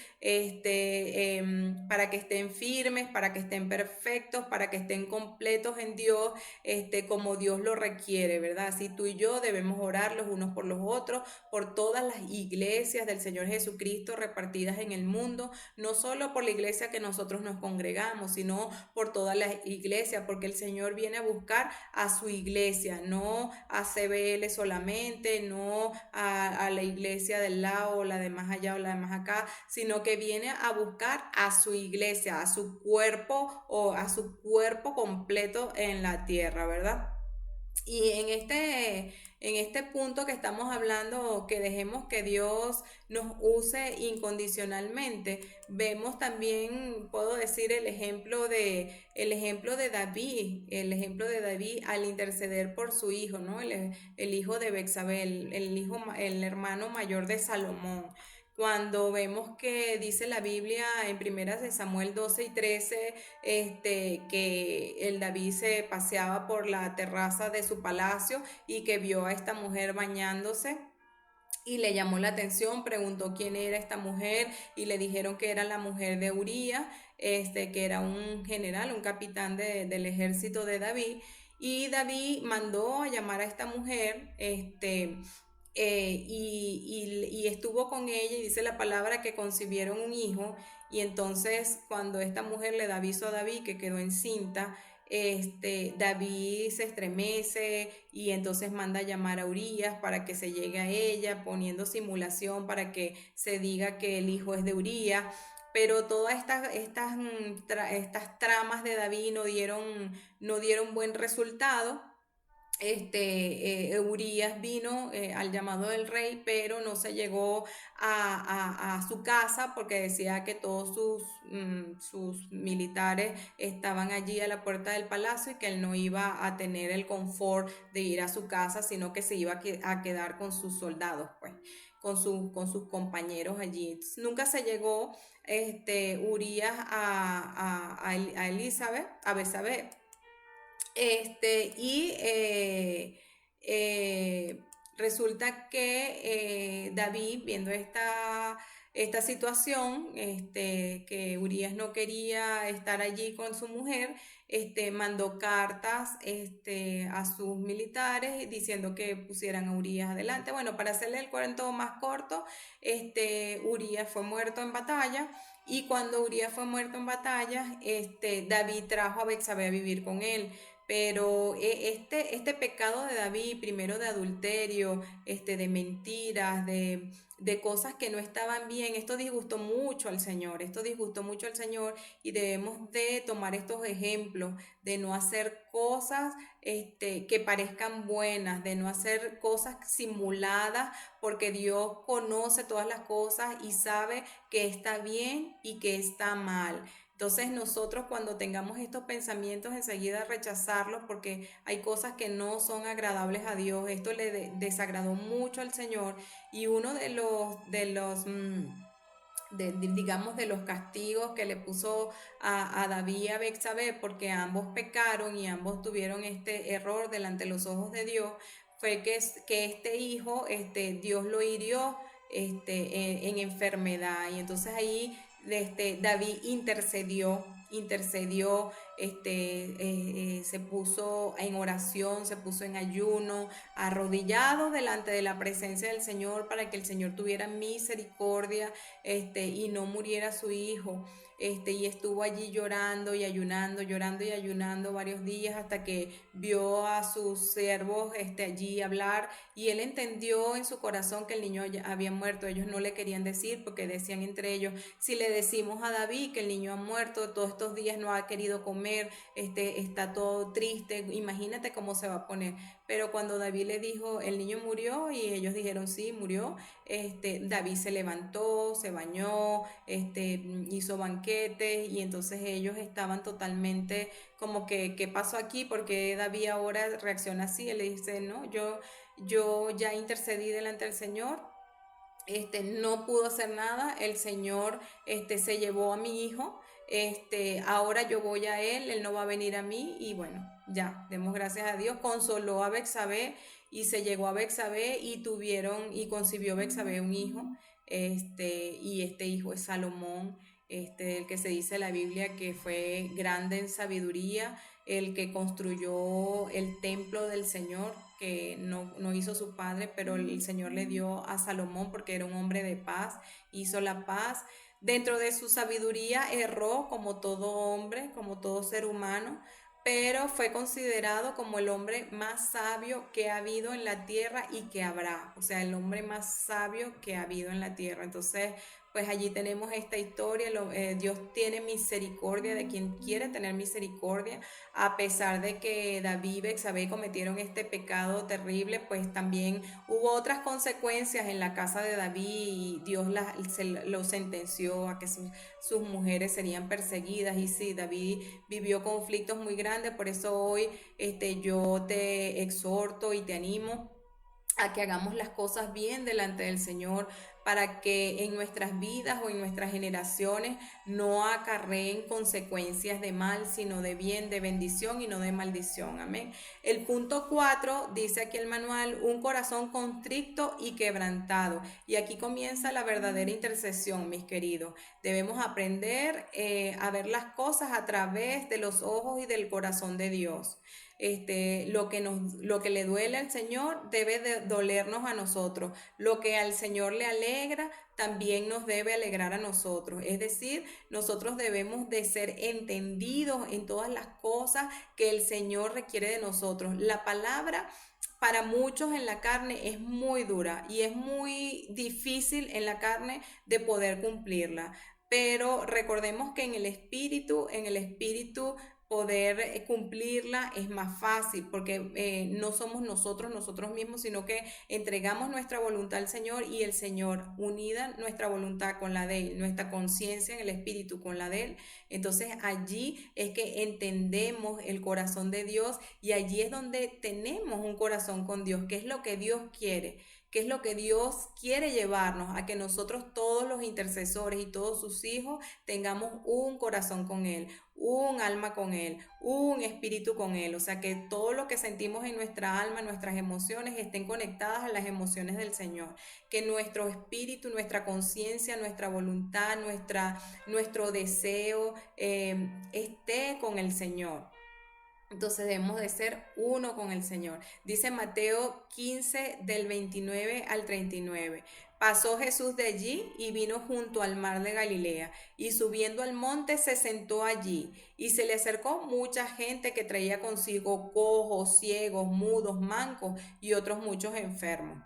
para que estén firmes, para que estén perfectos, para que estén completos en Dios, como Dios lo requiere, ¿verdad? Así tú y yo debemos orar los unos por los otros, por todas las iglesias del Señor Jesucristo repartidas en el mundo, no solo por la iglesia que nosotros nos congregamos, sino por todas las iglesias, porque el Señor viene a buscar a su iglesia, no a CBL solamente, no a la iglesia del lado, o la de más allá o la de más acá, sino que viene a buscar a su iglesia, a su cuerpo o a su cuerpo completo en la tierra, ¿verdad? Y en este punto que estamos hablando, que dejemos que Dios nos use incondicionalmente, vemos también, puedo decir, el ejemplo de David, el ejemplo de David al interceder por su hijo, ¿no? El hijo de Betsabé, el hermano mayor de Salomón. Cuando vemos que dice la Biblia en primeras de Samuel 12 y 13, que el David se paseaba por la terraza de su palacio y que vio a esta mujer bañándose y le llamó la atención, preguntó quién era esta mujer y le dijeron que era la mujer de Urías, que era un general, un capitán del ejército de David. Y David mandó a llamar a esta mujer, y estuvo con ella y dice la palabra que concibieron un hijo y entonces cuando esta mujer le da aviso a David que quedó encinta, David se estremece y entonces manda a llamar a Urías para que se llegue a ella, poniendo simulación para que se diga que el hijo es de Urías. Pero todas estas tramas de David no dieron buen resultado. Urías vino al llamado del rey, pero no se llegó a su casa porque decía que todos sus militares estaban allí a la puerta del palacio y que él no iba a tener el confort de ir a su casa, sino que se iba a quedar con sus soldados, pues, con sus compañeros allí. Entonces, nunca se llegó Urías a Elizabeth, a Besabé, y eh, resulta que David, viendo esta situación, que Urias no quería estar allí con su mujer, mandó cartas a sus militares diciendo que pusieran a Urias adelante. Bueno, para hacerle el cuento más corto, Urias fue muerto en batalla. Y cuando Urias fue muerto en batalla, David trajo a Betsabé a vivir con él. Pero este pecado de David, primero de adulterio, de mentiras, de cosas que no estaban bien, esto disgustó mucho al Señor, esto disgustó mucho al Señor y debemos de tomar estos ejemplos, de no hacer cosas que parezcan buenas, de no hacer cosas simuladas, porque Dios conoce todas las cosas y sabe que está bien y que está mal. Entonces nosotros cuando tengamos estos pensamientos enseguida rechazarlos porque hay cosas que no son agradables a Dios. Esto le desagradó mucho al Señor y uno digamos, de los castigos que le puso a David y a Betsabé, porque ambos pecaron y ambos tuvieron este error delante de los ojos de Dios, fue que este hijo, Dios lo hirió en enfermedad. Y entonces ahí David intercedió, se puso en oración, se puso en ayuno, arrodillado delante de la presencia del Señor para que el Señor tuviera misericordia, y no muriera su hijo. Y estuvo allí llorando y ayunando varios días hasta que vio a sus siervos allí hablar y él entendió en su corazón que el niño había muerto. Ellos no le querían decir porque decían entre ellos, si le decimos a David que el niño ha muerto, todos estos días no ha querido comer, está todo triste, imagínate cómo se va a poner. Pero cuando David le dijo, el niño murió y ellos dijeron, sí, murió, David se levantó, se bañó, hizo banquetes y entonces ellos estaban totalmente como que, ¿qué pasó aquí? Porque David ahora reacciona así, él le dice, no, yo ya intercedí delante del Señor, no pudo hacer nada, el Señor se llevó a mi hijo, ahora yo voy a él no va a venir a mí y bueno, ya, demos gracias a Dios, consoló a Betsabé y se llegó a Betsabé y concibió Betsabé un hijo, y este hijo es Salomón, el que se dice en la Biblia que fue grande en sabiduría, el que construyó el templo del Señor, que no hizo su padre, pero el Señor le dio a Salomón porque era un hombre de paz, hizo la paz. Dentro de su sabiduría erró como todo hombre, como todo ser humano, pero fue considerado como el hombre más sabio que ha habido en la tierra y que habrá, o sea, el hombre más sabio que ha habido en la tierra. Entonces, pues allí tenemos esta historia. Dios tiene misericordia de quien quiere tener misericordia, a pesar de que David y Betsabé cometieron este pecado terrible, pues también hubo otras consecuencias en la casa de David y Dios lo sentenció a que sus mujeres serían perseguidas. Y sí, David vivió conflictos muy grandes. Por eso hoy yo te exhorto y te animo a que hagamos las cosas bien delante del Señor, para que en nuestras vidas o en nuestras generaciones no acarreen consecuencias de mal, sino de bien, de bendición y no de maldición. Amén. El punto 4 dice aquí el manual: un corazón contrito y quebrantado. Y aquí comienza la verdadera intercesión, mis queridos. Debemos aprender a ver las cosas a través de los ojos y del corazón de Dios. Lo que le duele al Señor debe de dolernos a nosotros. Lo que al Señor le alegra también nos debe alegrar a nosotros. Es decir, nosotros debemos de ser entendidos en todas las cosas que el Señor requiere de nosotros. La palabra para muchos en la carne es muy dura y es muy difícil en la carne de poder cumplirla. Pero recordemos que en el espíritu poder cumplirla es más fácil, porque no somos nosotros mismos, sino que entregamos nuestra voluntad al Señor, y el Señor, unida nuestra voluntad con la de Él, nuestra conciencia en el espíritu con la de Él, entonces allí es que entendemos el corazón de Dios, y allí es donde tenemos un corazón con Dios, que es lo que Dios quiere. ¿Qué es lo que Dios quiere llevarnos? A que nosotros, todos los intercesores y todos sus hijos, tengamos un corazón con Él, un alma con Él, un espíritu con Él. O sea, que todo lo que sentimos en nuestra alma, nuestras emociones, estén conectadas a las emociones del Señor. Que nuestro espíritu, nuestra conciencia, nuestra voluntad, nuestro deseo esté con el Señor. Entonces debemos de ser uno con el Señor. Dice Mateo 15 del 29 al 39. Pasó Jesús de allí y vino junto al mar de Galilea, y subiendo al monte se sentó allí, y se le acercó mucha gente que traía consigo cojos, ciegos, mudos, mancos y otros muchos enfermos.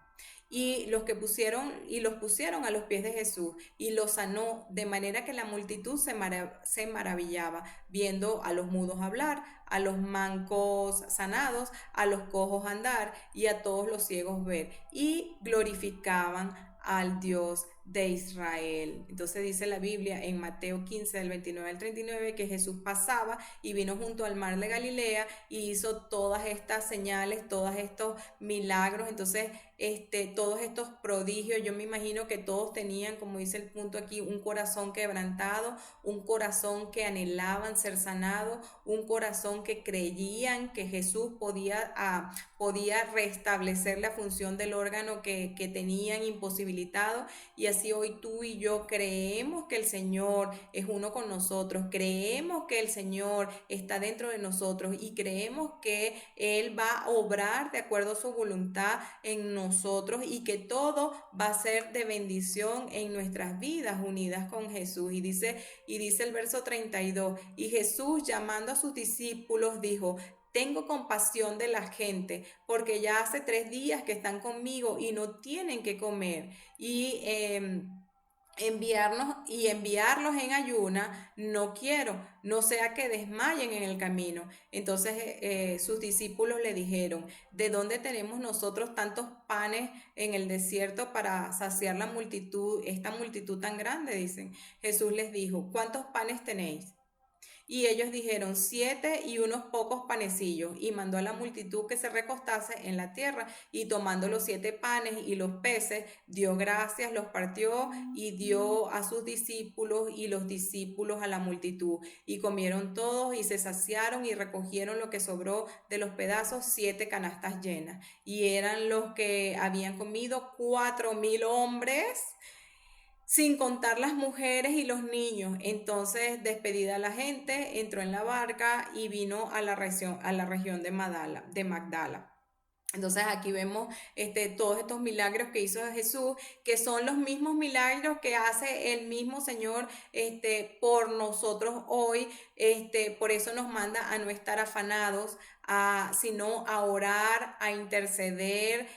Y los pusieron a los pies de Jesús, y los sanó, de manera que la multitud se maravillaba, viendo a los mudos hablar, a los mancos sanados, a los cojos andar, y a todos los ciegos ver, y glorificaban al Dios de Israel. Entonces dice la Biblia en Mateo 15 del 29 al 39 que Jesús pasaba y vino junto al mar de Galilea y hizo todas estas señales, todos estos milagros. Entonces todos estos prodigios, yo me imagino que todos tenían, como dice el punto aquí, un corazón quebrantado, un corazón que anhelaban ser sanado, un corazón que creían que Jesús podía restablecer la función del órgano que tenían imposibilitado. Y así hoy tú y yo creemos que el Señor es uno con nosotros, creemos que el Señor está dentro de nosotros, y creemos que Él va a obrar de acuerdo a su voluntad en nosotros, y que todo va a ser de bendición en nuestras vidas unidas con Jesús. Y dice el verso 32: y Jesús, llamando a sus discípulos, dijo: tengo compasión de la gente, porque ya hace 3 días que están conmigo y no tienen que comer. Y enviarlos en ayuna no quiero, no sea que desmayen en el camino. Entonces sus discípulos le dijeron: ¿de dónde tenemos nosotros tantos panes en el desierto para saciar la multitud, esta multitud tan grande? Dicen. Jesús les dijo: ¿cuántos panes tenéis? Y ellos dijeron: 7 y unos pocos panecillos. Y mandó a la multitud que se recostase en la tierra. Y tomando los 7 panes y los peces, dio gracias, los partió y dio a sus discípulos, y los discípulos a la multitud. Y comieron todos y se saciaron, y recogieron lo que sobró de los pedazos, 7 canastas llenas. Y eran los que habían comido 4.000 hombres, sin contar las mujeres y los niños. Entonces, despedida la gente, entró en la barca y vino a la región de Magdala. Entonces aquí vemos todos estos milagros que hizo Jesús, que son los mismos milagros que hace el mismo Señor por nosotros hoy. Por eso nos manda a no estar afanados, sino a orar, a interceder,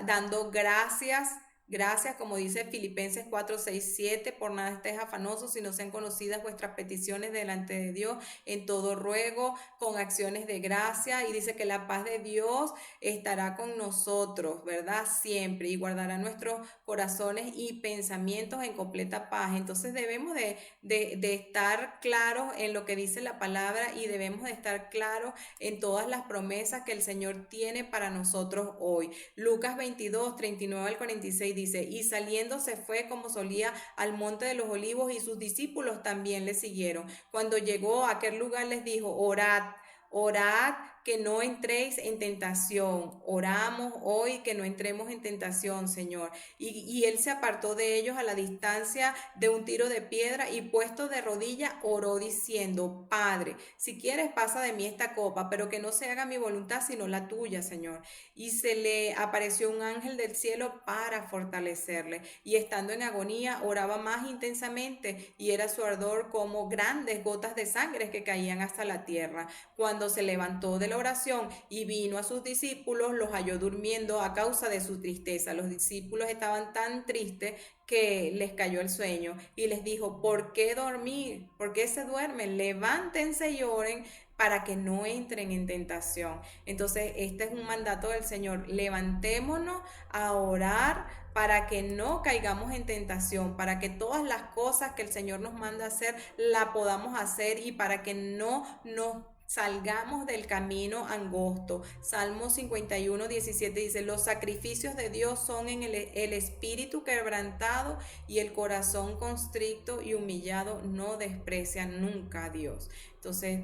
dando gracias, gracias, como dice Filipenses 4, 6, 7, por nada estés afanosos, sino sean conocidas vuestras peticiones delante de Dios en todo ruego, con acciones de gracia, y dice que la paz de Dios estará con nosotros, ¿verdad? Siempre, y guardará nuestros corazones y pensamientos en completa paz. Entonces debemos de estar claros en lo que dice la palabra y debemos de estar claros en todas las promesas que el Señor tiene para nosotros hoy. Lucas 22, 39 al 46 dice, y saliendo se fue como solía al monte de los olivos y sus discípulos también le siguieron. Cuando llegó a aquel lugar les dijo, orad, orad que no entréis en tentación. Oramos hoy que no entremos en tentación, Señor. Y él se apartó de ellos a la distancia de un tiro de piedra y puesto de rodilla oró diciendo, Padre, si quieres pasa de mí esta copa, pero que no se haga mi voluntad sino la tuya, Señor. Y se le apareció un ángel del cielo para fortalecerle. Y estando en agonía, oraba más intensamente y era su ardor como grandes gotas de sangre que caían hasta la tierra. Cuando se levantó de la oración y vino a sus discípulos, los halló durmiendo a causa de su tristeza. Los discípulos estaban tan tristes que les cayó el sueño y les dijo, ¿por qué dormir? ¿Por qué se duermen? Levántense y oren para que no entren en tentación. Entonces, este es un mandato del Señor. Levantémonos a orar para que no caigamos en tentación, para que todas las cosas que el Señor nos manda hacer, la podamos hacer y para que no nos salgamos del camino angosto. Salmo 51, 17 dice, los sacrificios de Dios son en el espíritu quebrantado y el corazón constricto y humillado no desprecian nunca a Dios. Entonces,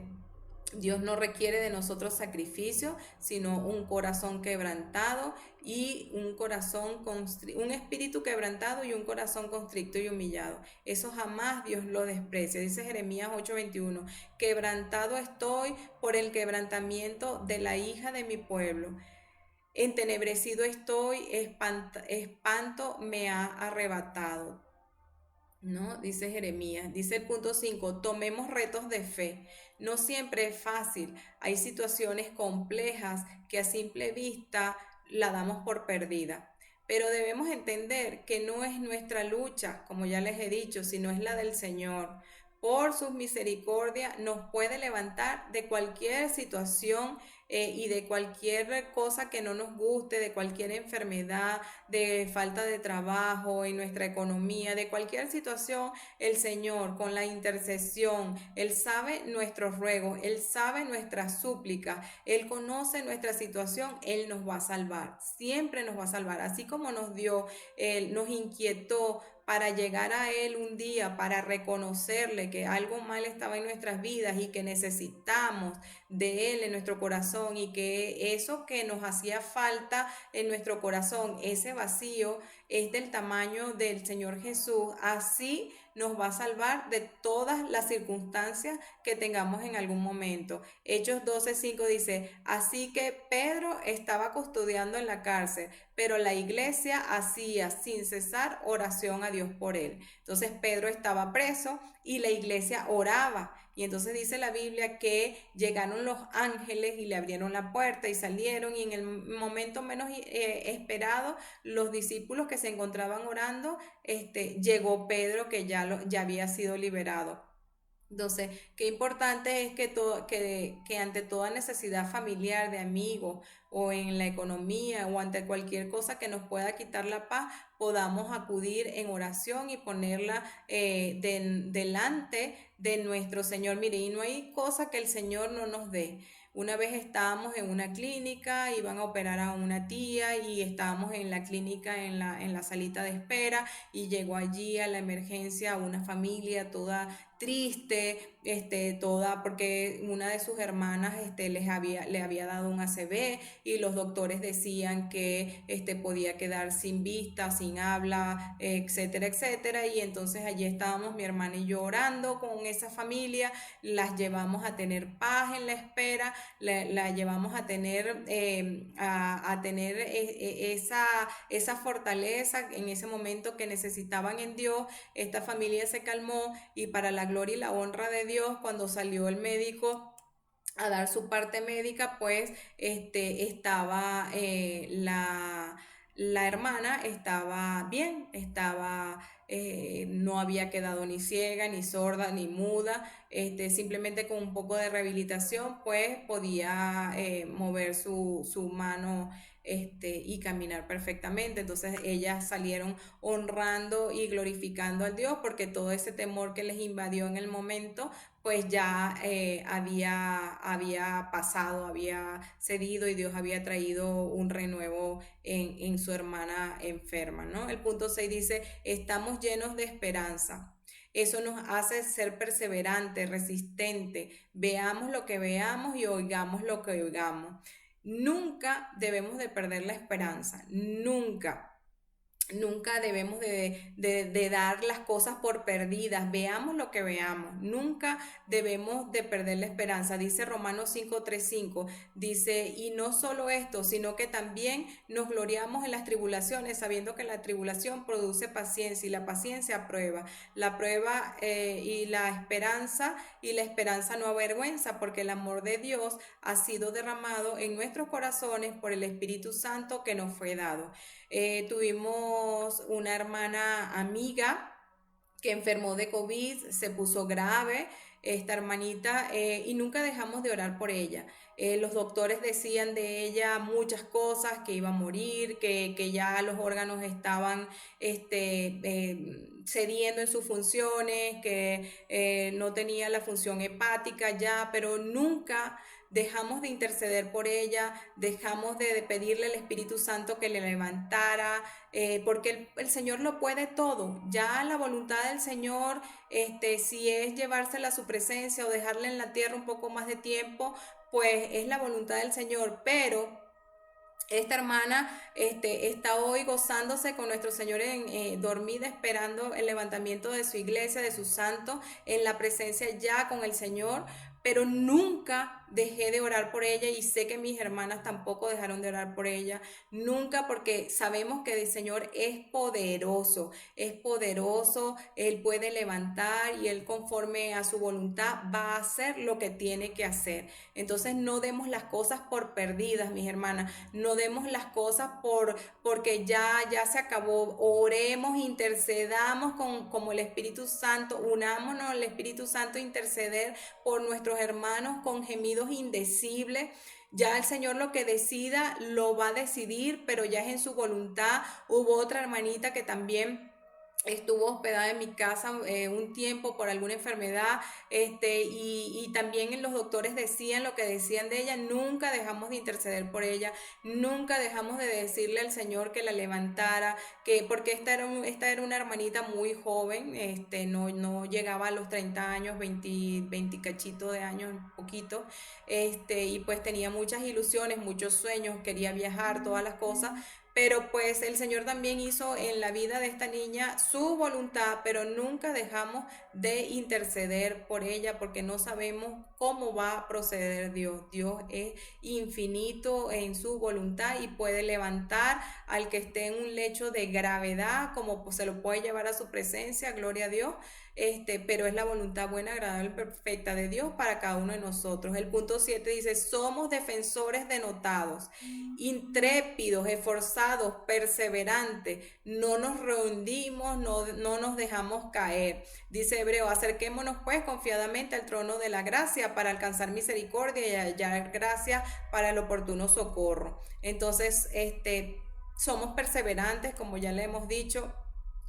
Dios no requiere de nosotros sacrificio, sino un corazón quebrantado y un espíritu quebrantado y un corazón constricto y humillado. Eso jamás Dios lo desprecia. Dice Jeremías 8:21, quebrantado estoy por el quebrantamiento de la hija de mi pueblo. Entenebrecido estoy, espanto me ha arrebatado. ¿No? Dice Jeremías. Dice el punto 5, tomemos retos de fe. No siempre es fácil. Hay situaciones complejas que a simple vista la damos por perdida. Pero debemos entender que no es nuestra lucha, como ya les he dicho, sino es la del Señor. Por sus misericordias nos puede levantar de cualquier situación y de cualquier cosa que no nos guste, de cualquier enfermedad, de falta de trabajo, en nuestra economía, de cualquier situación, el Señor con la intercesión, Él sabe nuestros ruegos, Él sabe nuestras súplicas, Él conoce nuestra situación, Él nos va a salvar, siempre nos va a salvar, así como nos dio, Él nos inquietó para llegar a Él un día, para reconocerle que algo mal estaba en nuestras vidas y que necesitamos de Él en nuestro corazón y que eso que nos hacía falta en nuestro corazón, ese vacío, es del tamaño del Señor Jesús. Así nos va a salvar de todas las circunstancias que tengamos en algún momento. Hechos 12:5 dice, así que Pedro estaba custodiando en la cárcel, pero la iglesia hacía sin cesar oración a Dios por él. Entonces Pedro estaba preso y la iglesia oraba. Y entonces dice la Biblia que llegaron los ángeles y le abrieron la puerta y salieron y en el momento menos esperado, los discípulos que se encontraban orando, llegó Pedro que ya había sido liberado. Entonces, qué importante es que ante toda necesidad familiar, de amigos o en la economía o ante cualquier cosa que nos pueda quitar la paz, podamos acudir en oración y ponerla delante de nuestro Señor. Mire, y no hay cosa que el Señor no nos dé. Una vez estábamos en una clínica, iban a operar a una tía y estábamos en la clínica en la salita de espera y llegó allí a la emergencia una familia toda triste, toda, porque una de sus hermanas, le había dado un ACV y los doctores decían que, podía quedar sin vista, sin habla, etcétera, etcétera. Y entonces allí estábamos mi hermana y yo orando con esa familia, las llevamos a tener paz en la espera, la llevamos a tener, a tener esa fortaleza en ese momento que necesitaban en Dios. Esta familia se calmó y para la gloria y la honra de Dios, cuando salió el médico a dar su parte médica, pues estaba La hermana estaba bien, no había quedado ni ciega, ni sorda, ni muda, simplemente con un poco de rehabilitación, pues podía mover su mano y caminar perfectamente. Entonces ellas salieron honrando y glorificando al Dios porque todo ese temor que les invadió en el momento pues ya había pasado, había cedido y Dios había traído un renuevo en su hermana enferma, ¿no? El punto 6 dice, estamos llenos de esperanza. Eso nos hace ser perseverantes, resistentes, veamos lo que veamos y oigamos lo que oigamos. Nunca debemos de perder la esperanza, nunca. Nunca debemos de dar las cosas por perdidas, veamos lo que veamos, nunca debemos de perder la esperanza. Dice Romanos 5:35, dice, y no solo esto, sino que también nos gloriamos en las tribulaciones, sabiendo que la tribulación produce paciencia y la paciencia prueba. La prueba y la esperanza no avergüenza, porque el amor de Dios ha sido derramado en nuestros corazones por el Espíritu Santo que nos fue dado. Tuvimos una hermana amiga que enfermó de COVID, se puso grave esta hermanita y nunca dejamos de orar por ella. Los doctores decían de ella muchas cosas, que iba a morir, que ya los órganos estaban cediendo en sus funciones, que no tenía la función hepática ya, pero nunca dejamos de interceder por ella, dejamos de pedirle al Espíritu Santo que le levantara, porque el Señor lo puede todo. Ya la voluntad del Señor, si es llevársela a su presencia o dejarla en la tierra un poco más de tiempo, pues es la voluntad del Señor, pero esta hermana está hoy gozándose con nuestro Señor dormida, esperando el levantamiento de su iglesia, de sus santos, en la presencia ya con el Señor. Pero nunca dejé de orar por ella y sé que mis hermanas tampoco dejaron de orar por ella. Nunca, porque sabemos que el Señor es poderoso, Él puede levantar y Él conforme a su voluntad va a hacer lo que tiene que hacer. Entonces no demos las cosas por perdidas, mis hermanas, no demos las cosas porque ya se acabó. Oremos, intercedamos como el Espíritu Santo, unámonos al Espíritu Santo a interceder por nuestros hermanos con gemidos indecibles. Ya el Señor lo que decida lo va a decidir, pero ya es en su voluntad. Hubo otra hermanita que también estuvo hospedada en mi casa un tiempo por alguna enfermedad, y también los doctores decían lo que decían de ella. Nunca dejamos de interceder por ella, nunca dejamos de decirle al Señor que la levantara, porque esta era una hermanita muy joven, no llegaba a los 30 años, 20 cachito de años, un poquito, y pues tenía muchas ilusiones, muchos sueños, quería viajar, todas las cosas, pero pues el Señor también hizo en la vida de esta niña su voluntad, pero nunca dejamos de interceder por ella porque no sabemos cómo va a proceder Dios. Dios es infinito en su voluntad y puede levantar al que esté en un lecho de gravedad, como pues se lo puede llevar a su presencia, gloria a Dios. Pero es la voluntad buena, agradable y perfecta de Dios para cada uno de nosotros. El punto 7 dice, somos defensores denotados, intrépidos, esforzados, perseverantes, no nos rendimos, no nos dejamos caer. Dice Hebreo, acerquémonos pues confiadamente al trono de la gracia para alcanzar misericordia y hallar gracia para el oportuno socorro. Entonces, somos perseverantes, como ya le hemos dicho.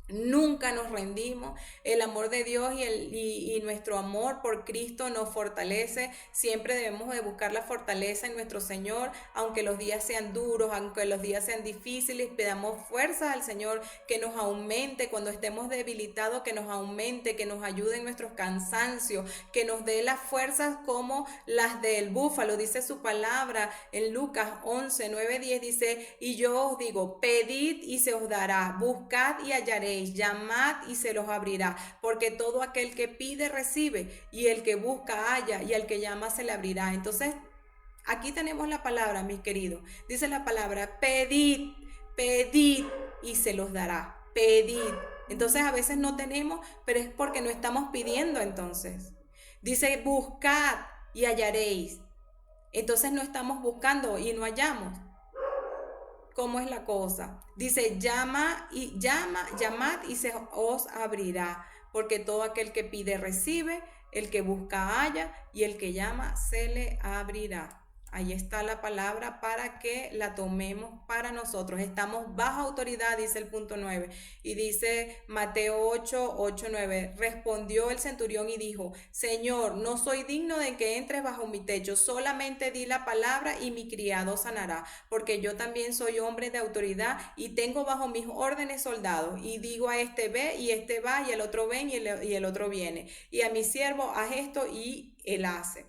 Nunca nos rendimos. El amor de Dios y nuestro amor por Cristo nos fortalece. Siempre debemos de buscar la fortaleza en nuestro Señor, aunque los días sean duros, aunque los días sean difíciles. Pedamos fuerza al Señor que nos aumente cuando estemos debilitados, que nos aumente, que nos ayude en nuestros cansancios, que nos dé las fuerzas como las del búfalo. Dice su palabra en Lucas 11, 9, 10, dice, y yo os digo, pedid y se os dará, buscad y hallaréis, llamad y se los abrirá, porque todo aquel que pide recibe, y el que busca halla, y al que llama se le abrirá. Entonces, aquí tenemos la palabra, mis queridos. Dice la palabra, pedid, pedid y se los dará. Pedid. Entonces a veces no tenemos, pero es porque no estamos pidiendo entonces. Dice, buscad y hallaréis. Entonces no estamos buscando y no hallamos. ¿cómo es la cosa? Dice, llamad y se os abrirá, porque todo aquel que pide recibe, el que busca halla y el que llama se le abrirá. Ahí está la palabra para que la tomemos para nosotros. Estamos bajo autoridad, dice el punto 9. Y dice Mateo 8, 8, 9. Respondió el centurión y dijo, Señor, no soy digno de que entres bajo mi techo, solamente di la palabra y mi criado sanará, porque yo también soy hombre de autoridad y tengo bajo mis órdenes soldados. Y digo a este ve y este va y el otro ven y el otro viene. Y a mi siervo haz esto y él hace.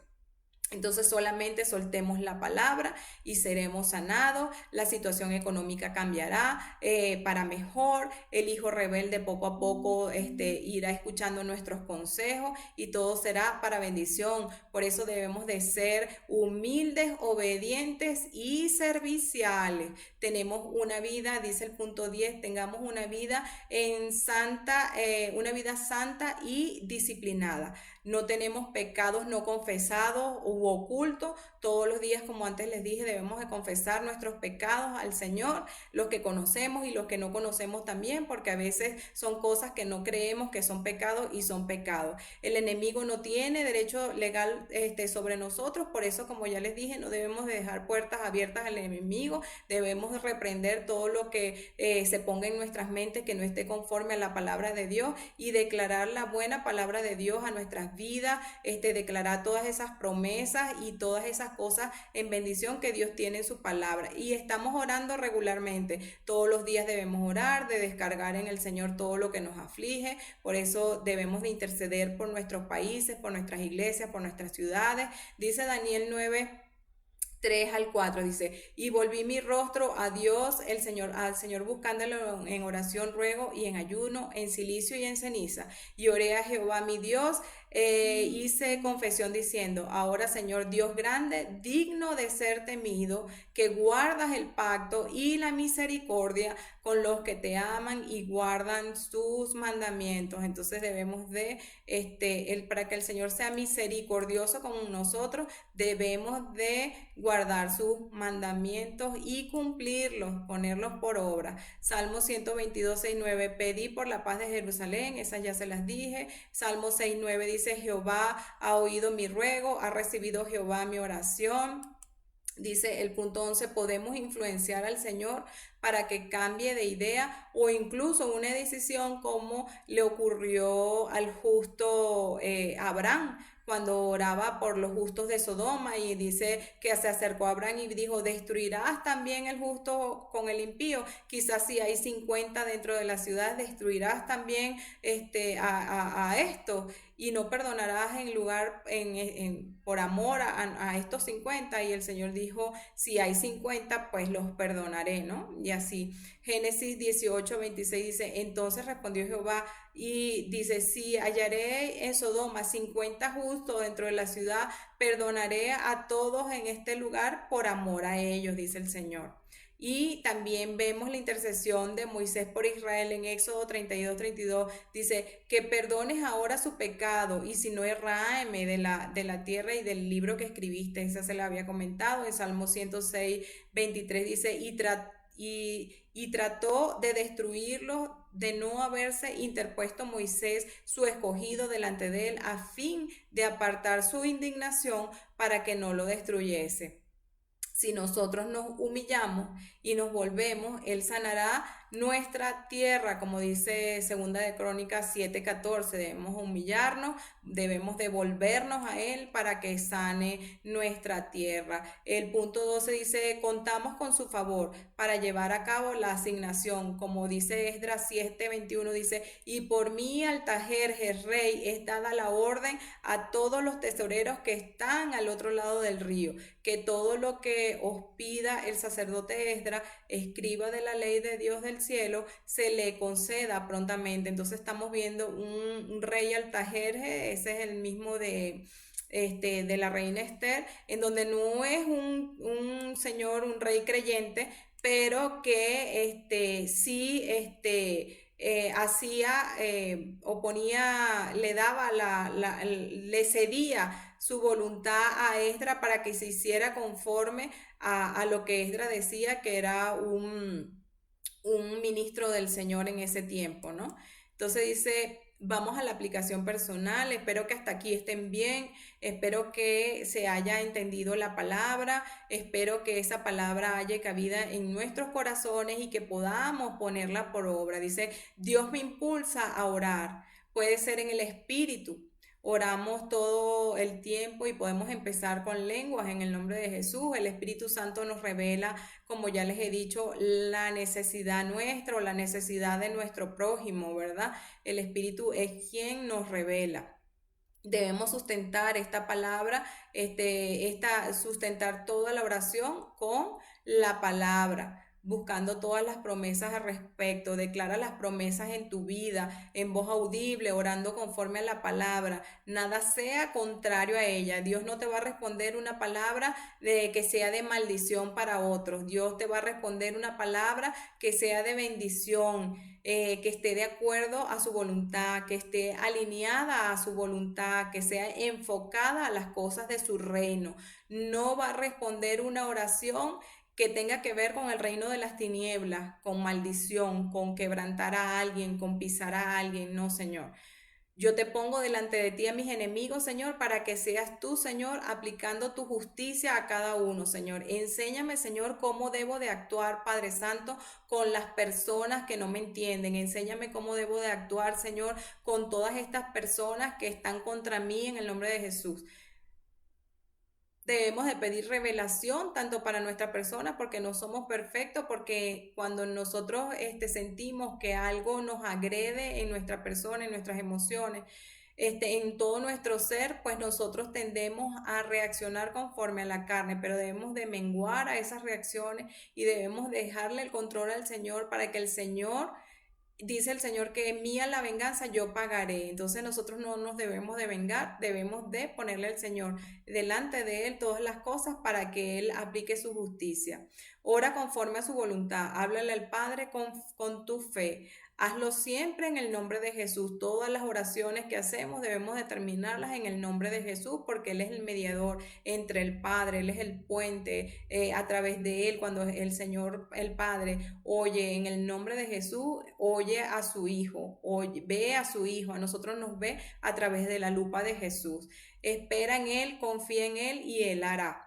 Entonces solamente soltemos la palabra y seremos sanados, la situación económica cambiará para mejor, el hijo rebelde poco a poco irá escuchando nuestros consejos y todo será para bendición. Por eso debemos de ser humildes, obedientes y serviciales. Tenemos una vida, dice el punto 10, tengamos una vida santa y disciplinada. No tenemos pecados no confesados u ocultos. Todos los días, como antes les dije, debemos de confesar nuestros pecados al Señor, los que conocemos y los que no conocemos también, porque a veces son cosas que no creemos que son pecados y son pecados. El enemigo no tiene derecho legal sobre nosotros, por eso, como ya les dije, no debemos de dejar puertas abiertas al enemigo, debemos de reprender todo lo que se ponga en nuestras mentes que no esté conforme a la palabra de Dios y declarar la buena palabra de Dios a nuestras vidas, declarar todas esas promesas y todas esas cosas en bendición que Dios tiene en su palabra. Y estamos orando regularmente. Todos los días debemos orar, de descargar en el Señor todo lo que nos aflige. Por eso debemos de interceder por nuestros países, por nuestras iglesias, por nuestras ciudades. Dice Daniel 9, 3 al 4 dice, y volví mi rostro a Dios, al Señor buscándolo en oración, ruego y en ayuno, en silicio y en ceniza. Y oré a Jehová mi Dios, hice confesión diciendo, ahora Señor Dios grande, digno de ser temido, que guardas el pacto y la misericordia con los que te aman y guardan sus mandamientos. Entonces debemos para que el Señor sea misericordioso con nosotros, debemos de guardar sus mandamientos y cumplirlos, ponerlos por obra. Salmo 122, 6, 9, pedí por la paz de Jerusalén, esas ya se las dije. Salmo 6, 9 dice, Jehová ha oído mi ruego, ha recibido Jehová mi oración. Dice el punto 11, podemos influenciar al Señor para que cambie de idea o incluso una decisión como le ocurrió al justo Abraham cuando oraba por los justos de Sodoma y dice que se acercó a Abraham y dijo, ¿destruirás también el justo con el impío? Quizás si hay 50 dentro de la ciudad, ¿destruirás también a esto? Y no perdonarás por amor a estos 50. Y el Señor dijo, si hay 50 pues los perdonaré, ¿no? Y así. Génesis 18, 26 dice, entonces respondió Jehová y dice, si hallaré en Sodoma 50 justos dentro de la ciudad, perdonaré a todos en este lugar por amor a ellos, dice el Señor. Y también vemos la intercesión de Moisés por Israel en Éxodo 32, 32. Dice, que perdones ahora su pecado y si no erráeme de la tierra y del libro que escribiste. Esa se la había comentado. En Salmo 106, 23 dice, y trató de destruirlos de no haberse interpuesto Moisés, su escogido, delante de él, a fin de apartar su indignación para que no lo destruyese. Si nosotros nos humillamos y nos volvemos, Él sanará nuestra tierra, como dice Segunda de Crónicas 7:14. Debemos humillarnos, debemos devolvernos a Él para que sane nuestra tierra. El punto 12 dice, contamos con su favor para llevar a cabo la asignación, como dice Esdras 7:21, dice, y por mí, Altajerjes, rey, es dada la orden a todos los tesoreros que están al otro lado del río, que todo lo que os pida el sacerdote Esdras, escriba de la ley de Dios del cielo, se le conceda prontamente. Entonces estamos viendo un rey Altajerje, ese es el mismo de la reina Esther, en donde no es un señor, un rey creyente, pero que sí hacía, oponía, le daba le cedía su voluntad a Esdras para que se hiciera conforme a lo que Esdras decía que era un ministro del Señor en ese tiempo, ¿no? Entonces dice, vamos a la aplicación personal, espero que hasta aquí estén bien, espero que se haya entendido la palabra, espero que esa palabra haya cabida en nuestros corazones y que podamos ponerla por obra. Dice, Dios me impulsa a orar, puede ser en el espíritu. Oramos todo el tiempo y podemos empezar con lenguas en el nombre de Jesús. El Espíritu Santo nos revela, como ya les he dicho, la necesidad nuestra o la necesidad de nuestro prójimo, ¿verdad? El Espíritu es quien nos revela. Debemos sustentar esta palabra, sustentar toda la oración con la palabra, buscando todas las promesas al respecto. Declara las promesas en tu vida, en voz audible, orando conforme a la palabra. Nada sea contrario a ella. Dios no te va a responder una palabra de que sea de maldición para otros. Dios te va a responder una palabra que sea de bendición, que esté de acuerdo a su voluntad, que esté alineada a su voluntad, que sea enfocada a las cosas de su reino. No va a responder una oración que tenga que ver con el reino de las tinieblas, con maldición, con quebrantar a alguien, con pisar a alguien. No, Señor. Yo te pongo delante de ti a mis enemigos, Señor, para que seas tú, Señor, aplicando tu justicia a cada uno, Señor. Enséñame, Señor, cómo debo de actuar, Padre Santo, con las personas que no me entienden. Enséñame cómo debo de actuar, Señor, con todas estas personas que están contra mí en el nombre de Jesús. Debemos de pedir revelación tanto para nuestra persona porque no somos perfectos, porque cuando nosotros sentimos que algo nos agrede en nuestra persona, en nuestras emociones, en todo nuestro ser, pues nosotros tendemos a reaccionar conforme a la carne, pero debemos de menguar a esas reacciones y debemos dejarle el control al Señor para que el Señor, dice el Señor que mía la venganza, yo pagaré. Entonces nosotros no nos debemos de vengar, debemos de ponerle al Señor delante de Él todas las cosas para que Él aplique su justicia. Ora conforme a su voluntad, háblale al Padre con tu fe. Hazlo siempre en el nombre de Jesús. Todas las oraciones que hacemos debemos de terminarlas en el nombre de Jesús porque Él es el mediador entre el Padre, Él es el puente a través de Él. Cuando el Señor, el Padre, oye en el nombre de Jesús, oye a su Hijo, oye, ve a su Hijo, a nosotros nos ve a través de la lupa de Jesús. Espera en Él, confía en Él y Él hará.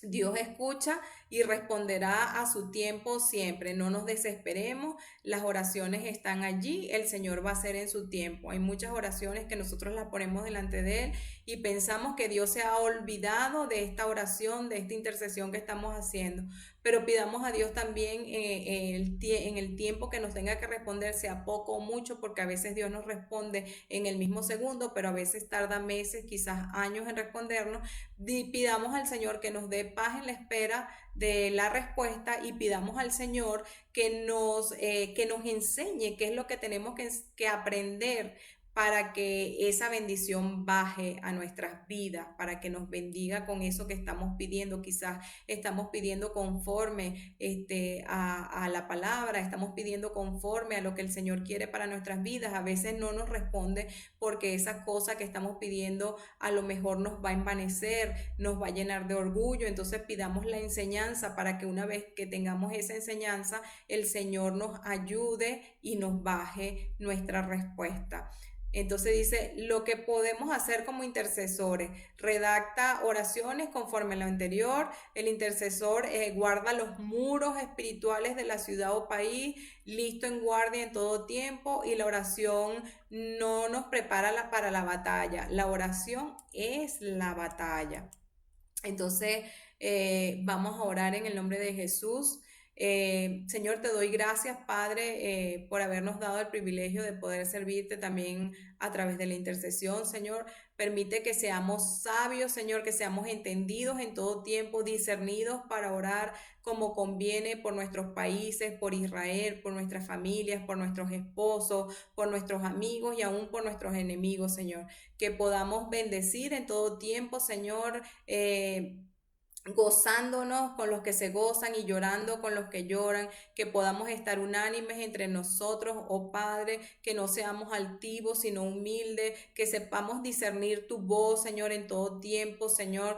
Dios escucha y responderá a su tiempo siempre. No nos desesperemos, las oraciones están allí, el Señor va a hacer en su tiempo. Hay muchas oraciones que nosotros las ponemos delante de Él y pensamos que Dios se ha olvidado de esta oración, de esta intercesión que estamos haciendo. Pero pidamos a Dios también en el tiempo que nos tenga que responder, sea poco o mucho, porque a veces Dios nos responde en el mismo segundo, pero a veces tarda meses, quizás años en respondernos. Pidamos al Señor que nos dé paz en la espera de la respuesta y pidamos al Señor que nos enseñe qué es lo que tenemos que aprender para que esa bendición baje a nuestras vidas, para que nos bendiga con eso que estamos pidiendo. Quizás estamos pidiendo conforme a la palabra, estamos pidiendo conforme a lo que el Señor quiere para nuestras vidas. A veces no nos responde porque esa cosa que estamos pidiendo a lo mejor nos va a envanecer, nos va a llenar de orgullo. Entonces pidamos la enseñanza para que una vez que tengamos esa enseñanza, el Señor nos ayude y nos baje nuestra respuesta. Entonces dice, lo que podemos hacer como intercesores, redacta oraciones conforme a lo anterior, el intercesor guarda los muros espirituales de la ciudad o país, listo en guardia en todo tiempo, y la oración no nos prepara para la batalla, la oración es la batalla. Entonces, vamos a orar en el nombre de Jesús. Señor, te doy gracias, Padre, por habernos dado el privilegio de poder servirte también a través de la intercesión, Señor. Permite que seamos sabios, Señor, que seamos entendidos en todo tiempo, discernidos para orar como conviene por nuestros países, por Israel, por nuestras familias, por nuestros esposos, por nuestros amigos y aún por nuestros enemigos, Señor. Que podamos bendecir en todo tiempo, Señor. gozándonos con los que se gozan y llorando con los que lloran, que podamos estar unánimes entre nosotros, oh Padre, que no seamos altivos, sino humildes, que sepamos discernir tu voz, Señor, en todo tiempo, Señor,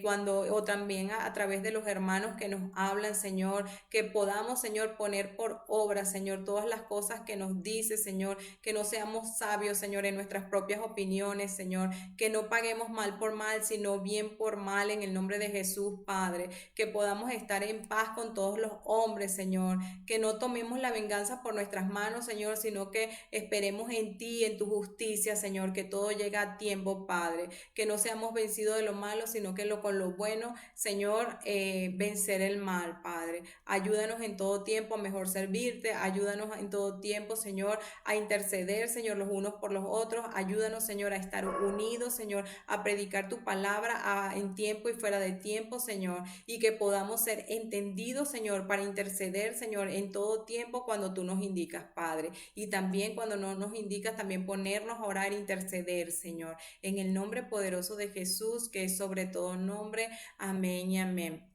cuando, o también a través de los hermanos que nos hablan, Señor, que podamos, Señor, poner por obra, Señor, todas las cosas que nos dice, Señor, que no seamos sabios, Señor, en nuestras propias opiniones, Señor, que no paguemos mal por mal, sino bien por mal en el nombre de Jesús, Padre, que podamos estar en paz con todos los hombres, Señor, que no tomemos la venganza por nuestras manos, Señor, sino que esperemos en ti, en tu justicia, Señor, que todo llega a tiempo, Padre, que no seamos vencidos de lo malo, sino que con lo bueno, Señor, vencer el mal, Padre. Ayúdanos en todo tiempo a mejor servirte, ayúdanos en todo tiempo, Señor, a interceder, Señor, los unos por los otros. Ayúdanos, Señor, a estar unidos, Señor, a predicar tu palabra en tiempo y fuera de tiempo, Señor, y que podamos ser entendidos, Señor, para interceder, Señor, en todo tiempo cuando tú nos indicas, Padre. Y también cuando no nos indicas, también ponernos a orar e interceder, Señor. En el nombre poderoso de Jesús, que es sobre todo nombre. Amén y amén.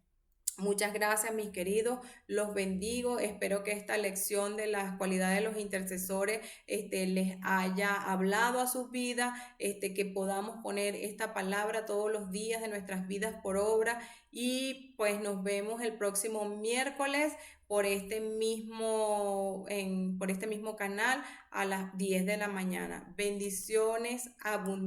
Muchas gracias, mis queridos. Los bendigo. Espero que esta lección de las cualidades de los intercesores les haya hablado a sus vidas, que podamos poner esta palabra todos los días de nuestras vidas por obra. Y pues nos vemos el próximo miércoles por este mismo canal a las 10 de la mañana. Bendiciones abundantes.